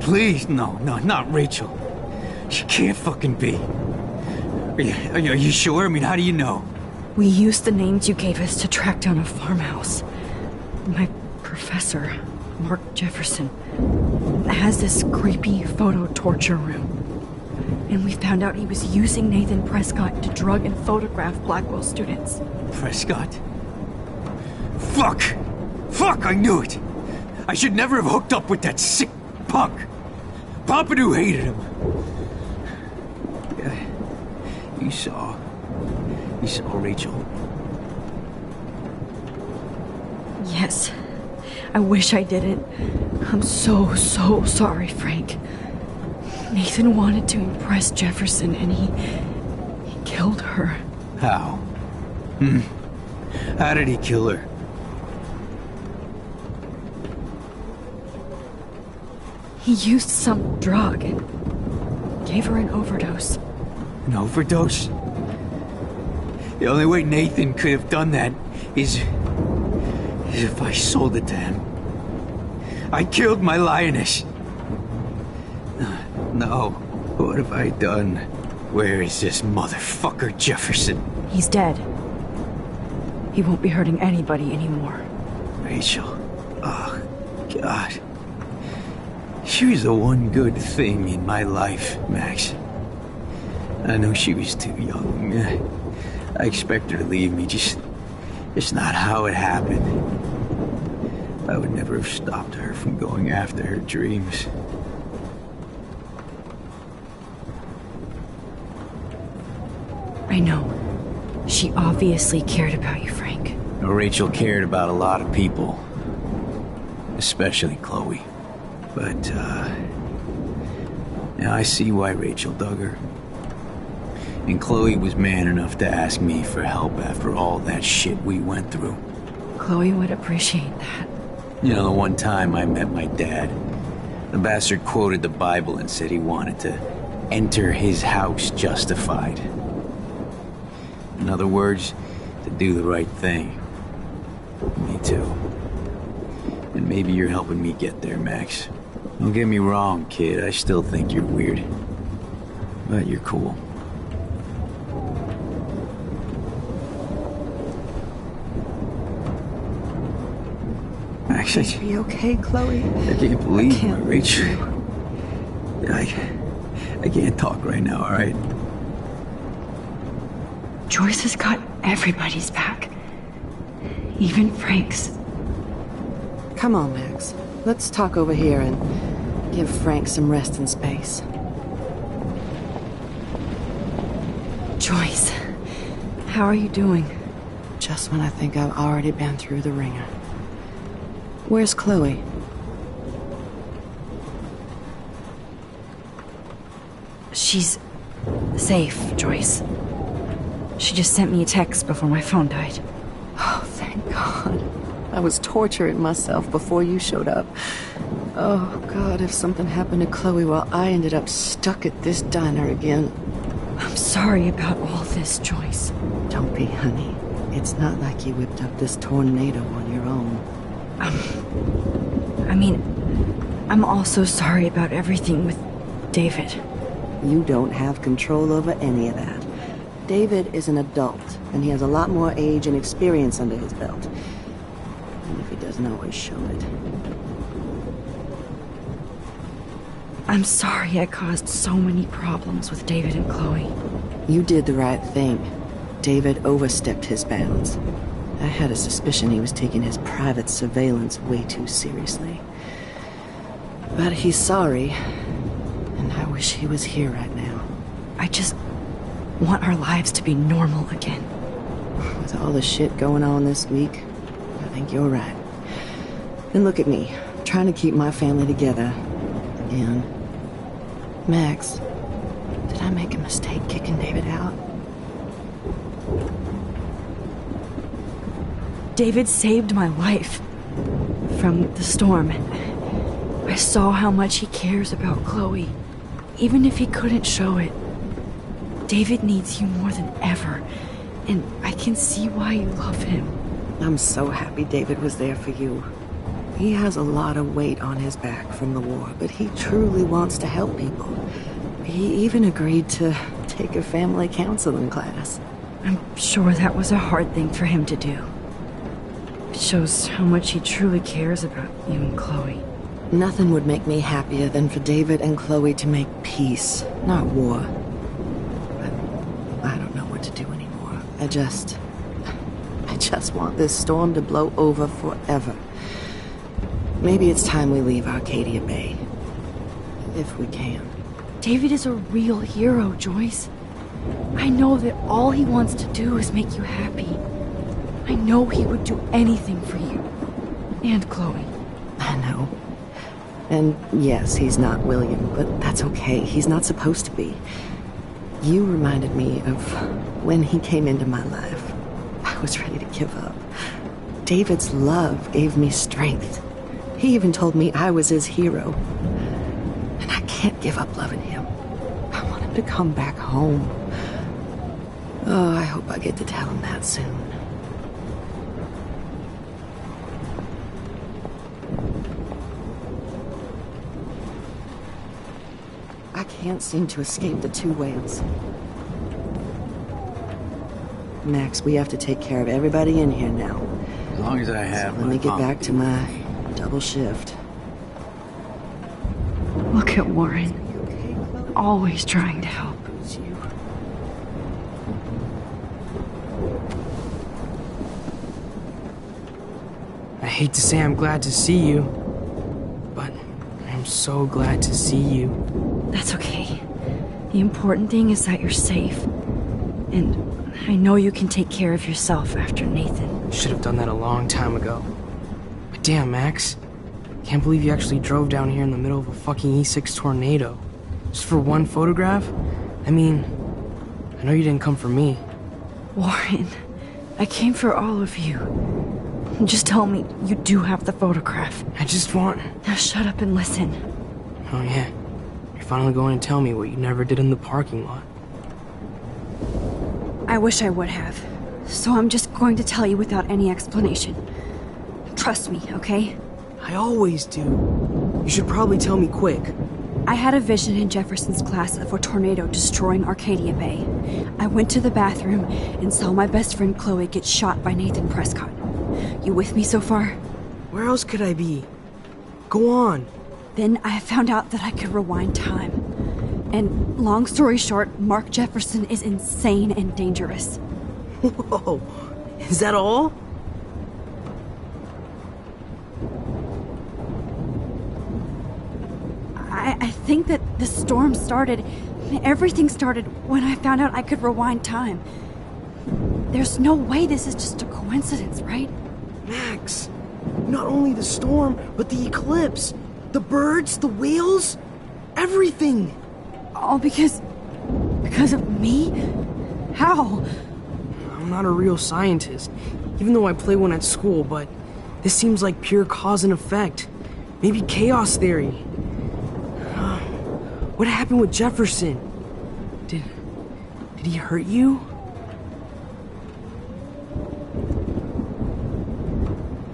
Please, no, not Rachel. She can't fucking be. Are you sure? I mean, how do you know? We used the names you gave us to track down a farmhouse. My professor, Mark Jefferson, has this creepy photo torture room. And we found out he was using Nathan Prescott to drug and photograph Blackwell students. Prescott? Fuck! Fuck, I knew it! I should never have hooked up with that sick punk! Pompidou hated him. Yeah, you saw Rachel. Yes. I wish I didn't. I'm so sorry, Frank. Nathan wanted to impress Jefferson, and he killed her. How? How did he kill her? He used some drug and gave her an overdose. An overdose? The only way Nathan could have done that is if I sold it to him. I killed my lioness. No. What have I done? Where is this motherfucker Jefferson? He's dead. He won't be hurting anybody anymore. Rachel. Oh, God. She was the one good thing in my life, Max. I know she was too young. I expect her to leave me, just not how it happened. I would never have stopped her from going after her dreams. I know. She obviously cared about you, Frank. Rachel cared about a lot of people. Especially Chloe. But, now I see why Rachel dug her. And Chloe was man enough to ask me for help after all that shit we went through. Chloe would appreciate that. You know, the one time I met my dad, the bastard quoted the Bible and said he wanted to enter his house justified. In other words, to do the right thing. Me too. And maybe you're helping me get there, Max. Don't get me wrong, kid. I still think you're weird. But you're cool. Max, Be okay, Chloe? I can't believe Rachel. I can't talk right now, alright? Joyce has got everybody's back. Even Frank's. Come on, Max. Let's talk over here and give Frank some rest and space. Joyce, how are you doing? Just when I think I've already been through the ringer. Where's Chloe? She's safe, Joyce. She just sent me a text before my phone died. Oh, thank God. I was torturing myself before you showed up. Oh, God, if something happened to Chloe while I ended up stuck at this diner again. I'm sorry about all this, Joyce. Don't be, honey. It's not like you whipped up this tornado on your own. I'm also sorry about everything with David. You don't have control over any of that. David is an adult, and he has a lot more age and experience under his belt. And if he doesn't always show it. I'm sorry I caused so many problems with David and Chloe. You did the right thing. David overstepped his bounds. I had a suspicion he was taking his private surveillance way too seriously. But he's sorry, and I wish he was here right now. I just want our lives to be normal again. With all the shit going on this week, I think you're right. And look at me, trying to keep my family together. Again. Max, did I make a mistake kicking David out? David saved my life from the storm. I saw how much he cares about Chloe, even if he couldn't show it. David needs you more than ever, and I can see why you love him. I'm so happy David was there for you. He has a lot of weight on his back from the war, but he truly wants to help people. He even agreed to take a family counseling class. I'm sure that was a hard thing for him to do. It shows how much he truly cares about you and Chloe. Nothing would make me happier than for David and Chloe to make peace, not war. But I don't know what to do anymore. I just want this storm to blow over forever. Maybe it's time we leave Arcadia Bay. If we can. David is a real hero, Joyce. I know that all he wants to do is make you happy. I know he would do anything for you. And Chloe. I know. And yes, he's not William, but that's okay. He's not supposed to be. You reminded me of when he came into my life. I was ready to give up. David's love gave me strength. He even told me I was his hero. And I can't give up loving him. I want him to come back home. Oh, I hope I get to tell him that soon. I can't seem to escape the two whales. Max, we have to take care of everybody in here now. As long as I have. Let me get back to my double shift. Look at Warren. Always trying to help. I hate to say I'm glad to see you, but I'm so glad to see you. That's okay. The important thing is that you're safe. And I know you can take care of yourself after Nathan. Should have done that a long time ago. But damn, Max. Can't believe you actually drove down here in the middle of a fucking E6 tornado. Just for one photograph? I mean, I know you didn't come for me. Warren, I came for all of you. Just tell me you do have the photograph. I just want... Now shut up and listen. Oh yeah. You're finally going to tell me what you never did in the parking lot. I wish I would have. So I'm just going to tell you without any explanation. Trust me, okay? I always do. You should probably tell me quick. I had a vision in Jefferson's class of a tornado destroying Arcadia Bay. I went to the bathroom and saw my best friend Chloe get shot by Nathan Prescott. You with me so far? Where else could I be? Go on. Then I found out that I could rewind time. And long story short, Mark Jefferson is insane and dangerous. Whoa. Is that all? I think that the storm started Everything started when I found out I could rewind time. There's no way this is just a coincidence, right? Max, not only the storm, but the eclipse, the birds, the whales, everything. All because of me? How? I'm not a real scientist, even though I play one at school, but this seems like pure cause and effect. Maybe chaos theory. What happened with Jefferson? Did he hurt you?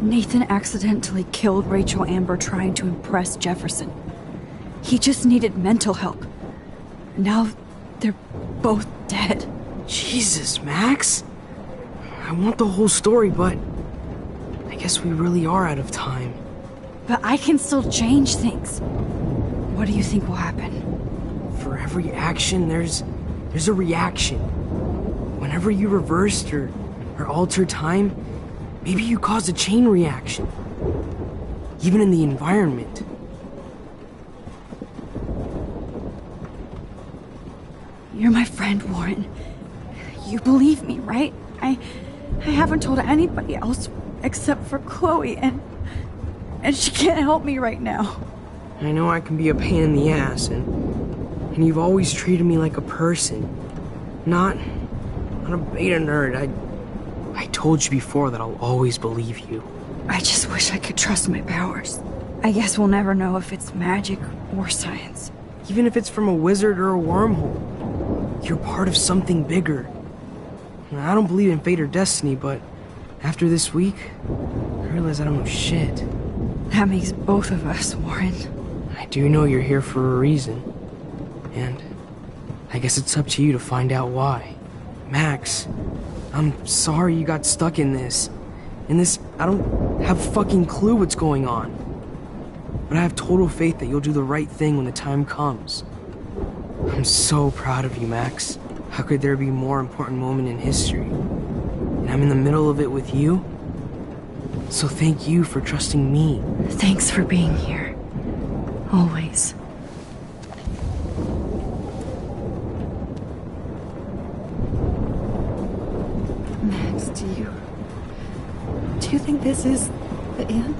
Nathan accidentally killed Rachel Amber trying to impress Jefferson. He just needed mental help. Now they're both dead. Jesus, Max. I want the whole story, but I guess we really are out of time. But I can still change things. What do you think will happen? For every action, there's a reaction. Whenever you reversed or altered time, maybe you caused a chain reaction. Even in the environment. You're my friend, Warren. You believe me, right? I haven't told anybody else except for Chloe, and she can't help me right now. I know I can be a pain in the ass, and you've always treated me like a person. Not a beta nerd. I told you before that I'll always believe you. I just wish I could trust my powers. I guess we'll never know if it's magic or science. Even if it's from a wizard or a wormhole. You're part of something bigger. I don't believe in fate or destiny, but after this week, I realize I don't know shit. That makes both of us, Warren. I do know you're here for a reason. And I guess it's up to you to find out why. Max, I'm sorry you got stuck in this. I don't have a fucking clue what's going on. But I have total faith that you'll do the right thing when the time comes. I'm so proud of you, Max. How could there be a more important moment in history? And I'm in the middle of it with you? So thank you for trusting me. Thanks for being here. Always. Max, do you think this is the end?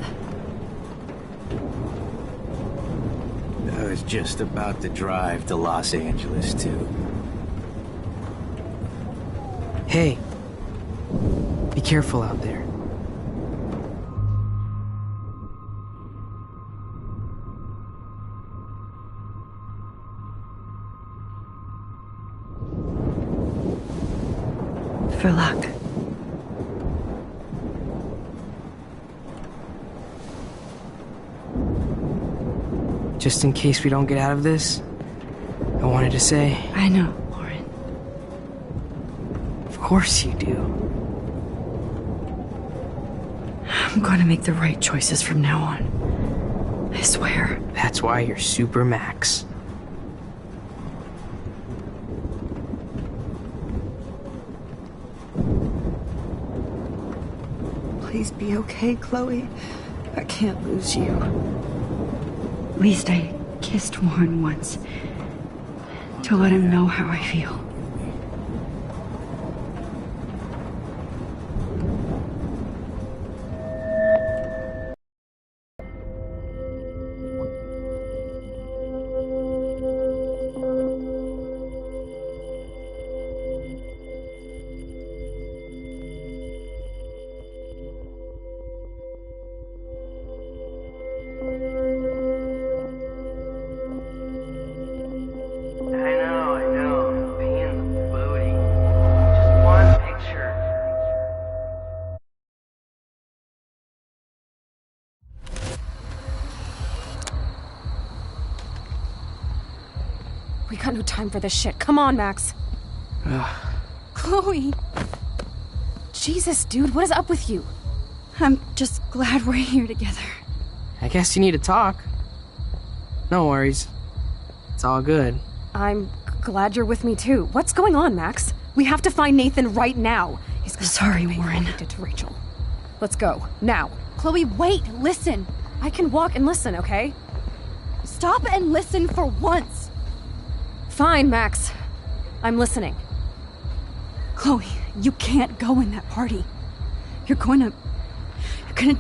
I was just about to drive to Los Angeles, too. Hey, be careful out there. For luck. Just in case we don't get out of this, I wanted to say... I know, Lauren. Of course you do. I'm going to make the right choices from now on. I swear. That's why you're Super Max. Please be okay, Chloe. I can't lose you. At least I kissed Warren once to let him know how I feel. We got no time for this shit. Come on, Max. Chloe. Jesus, dude, what is up with you? I'm just glad we're here together. I guess you need to talk. No worries. It's all good. I'm glad you're with me too. What's going on, Max? We have to find Nathan right now. He's gonna Sorry, Warren. He did to Rachel. Let's go now. Chloe, wait. Listen. I can walk and listen, okay? Stop and listen for once. Fine, Max. I'm listening. Chloe, you can't go in that party. You're gonna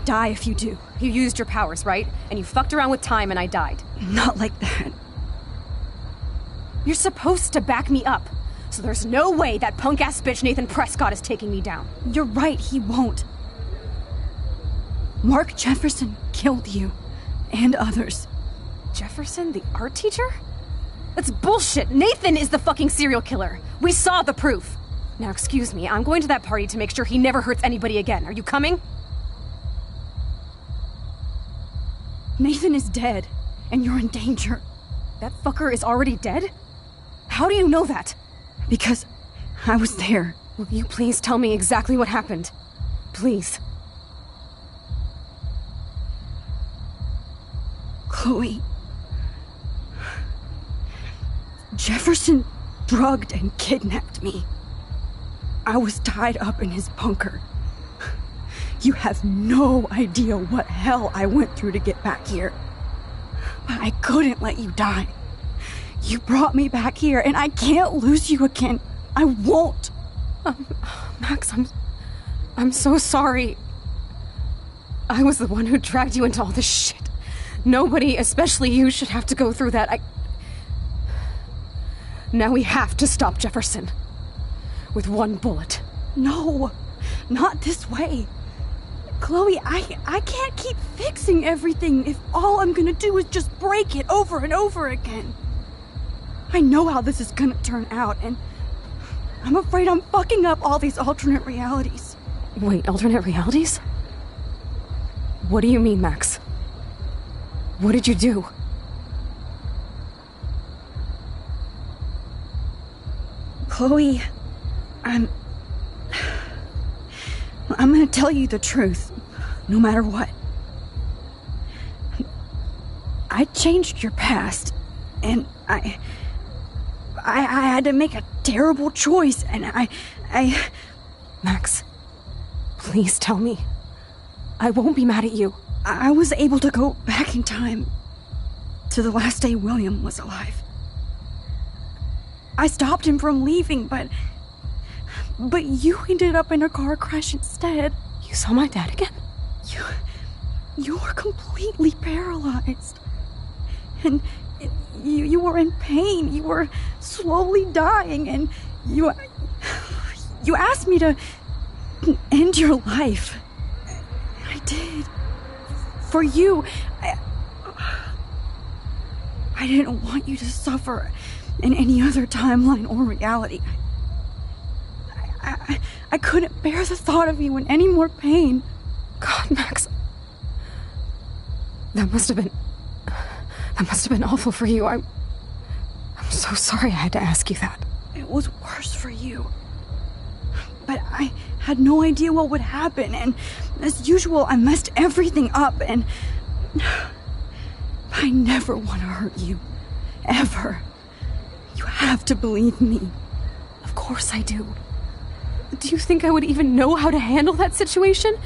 die if you do. You used your powers, right? And you fucked around with time and I died. Not like that. You're supposed to back me up. So there's no way that punk-ass bitch Nathan Prescott is taking me down. You're right, he won't. Mark Jefferson killed you. And others. Jefferson, the art teacher? That's bullshit. Nathan is the fucking serial killer. We saw the proof. Now, excuse me, I'm going to that party to make sure he never hurts anybody again. Are you coming? Nathan is dead, and you're in danger. That fucker is already dead? How do you know that? Because I was there. Will you please tell me exactly what happened? Please. Chloe. Jefferson drugged and kidnapped me. I was tied up in his bunker. You have no idea what hell I went through to get back here. But I couldn't let you die. You brought me back here, and I can't lose you again. I won't. Max, I'm so sorry. I was the one who dragged you into all this shit. Nobody, especially you, should have to go through that. Now we have to stop Jefferson. With one bullet. No, not this way. Chloe, I can't keep fixing everything if all I'm gonna do is just break it over and over again. I know how this is gonna turn out, and I'm afraid I'm fucking up all these alternate realities. Wait, alternate realities? What do you mean, Max? What did you do? Chloe, I'm gonna tell you the truth, no matter what. I changed your past, and I had to make a terrible choice, and I... Max, please tell me. I won't be mad at you. I was able to go back in time to the last day William was alive. I stopped him from leaving, but you ended up in a car crash instead. You saw my dad again? You were completely paralyzed. And you were in pain. You were slowly dying, and you asked me to end your life. I did. For you. I didn't want you to suffer in any other timeline or reality. I couldn't bear the thought of you in any more pain. God, Max. That must have been awful for you. I'm so sorry I had to ask you that. It was worse for you. But I had no idea what would happen, and as usual, I messed everything up, and I never want to hurt you. Ever. You have to believe me. Of course I do. Do you think I would even know how to handle that situation?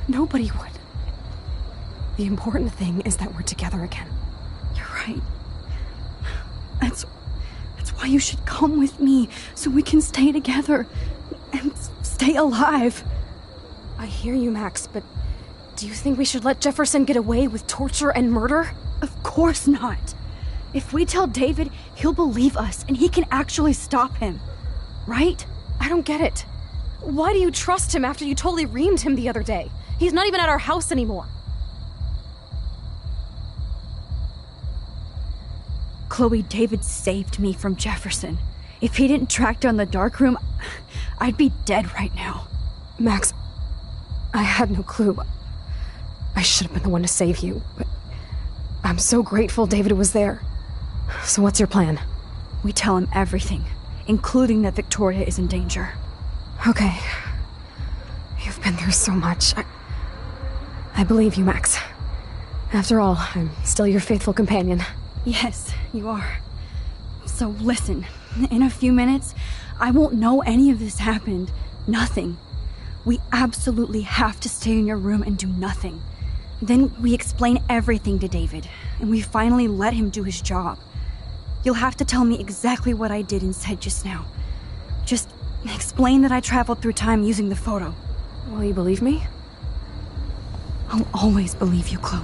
Nobody would. The important thing is that we're together again. You're right. That's why you should come with me, so we can stay together and stay alive. I hear you, Max, but do you think we should let Jefferson get away with torture and murder? Of course not. If we tell David, he'll believe us, and he can actually stop him. Right? I don't get it. Why do you trust him after you totally reamed him the other day? He's not even at our house anymore. Chloe, David saved me from Jefferson. If he didn't track down the darkroom, I'd be dead right now. Max, I had no clue. I should have been the one to save you, but I'm so grateful David was there. So what's your plan? We tell him everything, including that Victoria is in danger. Okay. You've been through so much. I believe you, Max. After all, I'm still your faithful companion. Yes, you are. So listen, in a few minutes, I won't know any of this happened. Nothing. We absolutely have to stay in your room and do nothing. Then we explain everything to David, and we finally let him do his job. You'll have to tell me exactly what I did and said just now. Just explain that I traveled through time using the photo. Will you believe me? I'll always believe you, Chloe.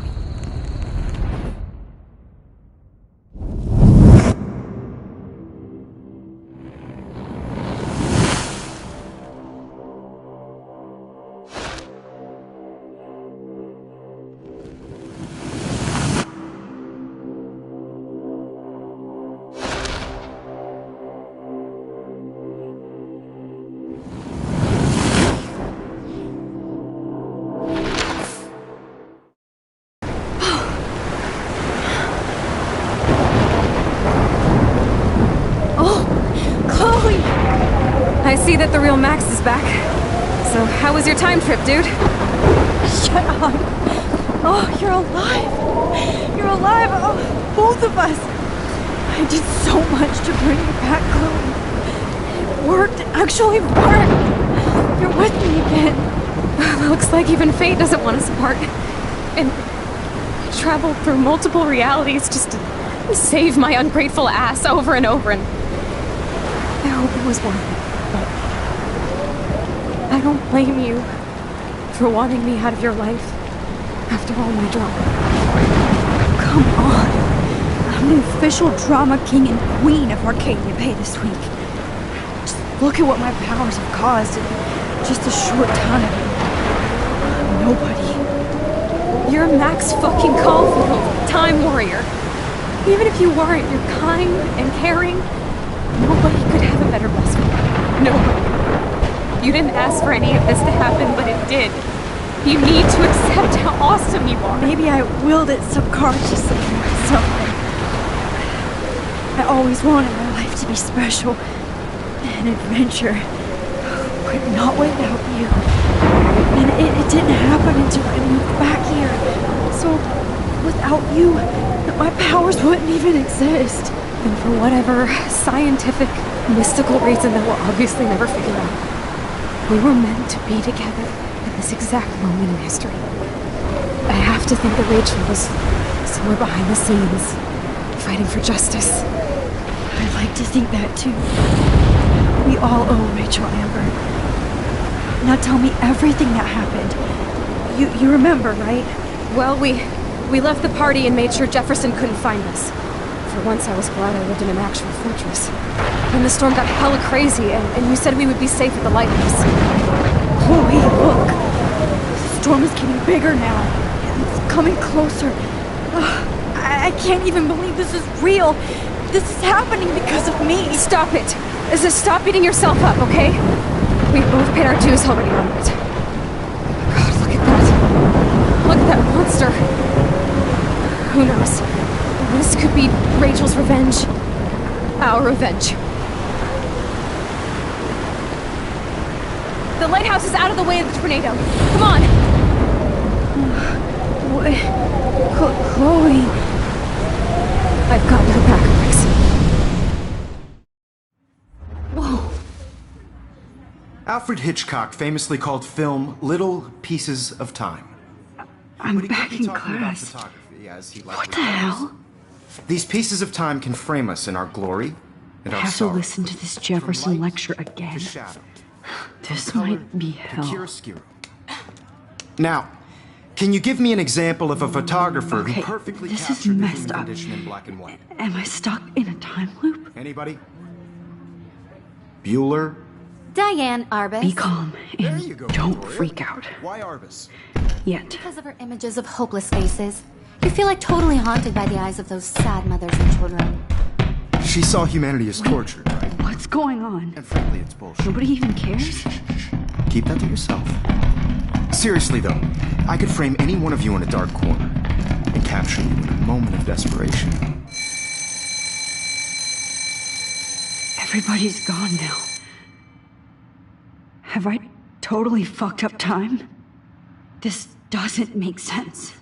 I see that the real Max is back. So, how was your time trip, dude? Shut up! Oh, you're alive! You're alive! Oh, both of us! I did so much to bring you back, Chloe. It worked. It actually worked! You're with me again. Looks like even fate doesn't want us apart. And I traveled through multiple realities just to save my ungrateful ass over and over, and I hope it was worth it. But I don't blame you for wanting me out of your life after all my drama. Come on. I'm the official drama king and queen of Arcadia Bay this week. Just look at what my powers have caused in just a short time. I'm nobody. You're Max fucking Caulfield, Time Warrior. Even if you weren't, you're kind and caring. Nobody could have a better best friend. Nobody. You didn't ask for any of this to happen, but it did. You need to accept how awesome you are. Maybe I willed it subconsciously to myself. I always wanted my life to be special. An adventure. But not without you. And it didn't happen until I moved back here. So, without you, my powers wouldn't even exist. And for whatever scientific, mystical reason that we'll obviously never figure out, we were meant to be together at this exact moment in history. I have to think that Rachel was somewhere behind the scenes, fighting for justice. I'd like to think that too. We all owe Rachel Amber. Now tell me everything that happened. You remember, right? Well, we left the party and made sure Jefferson couldn't find us. For once, I was glad I lived in an actual fortress. Then the storm got hella crazy, and you said we would be safe at the lighthouse. Chloe, look! The storm is getting bigger now. It's coming closer. I can't even believe this is real. This is happening because of me. Stop it! Stop beating yourself up, okay? We both paid our dues already on it. God, look at that. Look at that monster. Who knows? This could be Rachel's revenge. Our revenge. The lighthouse is out of the way of the tornado. Come on! Chloe... I've got your back, Max. Whoa. Alfred Hitchcock famously called film little pieces of time. I'm back in class. What the hell? These pieces of time can frame us in our glory and I our have to sorrow. listen to this Jefferson lecture again. This might be hell. Now, can you give me an example of a photographer Okay, who perfectly this is captured the messed human up. condition in black and white? Am I stuck in a time loop? Anybody? Bueller? Diane Arbus. Be calm and don't freak out. Why Arbus? Yet. Because of her images of hopeless faces. You feel like totally haunted by the eyes of those sad mothers and children. She saw humanity as tortured, right? What's going on? And frankly, it's bullshit. Nobody even cares? Keep that to yourself. Seriously, though, I could frame any one of you in a dark corner and capture you in a moment of desperation. Everybody's gone now. Have I totally fucked up time? This doesn't make sense.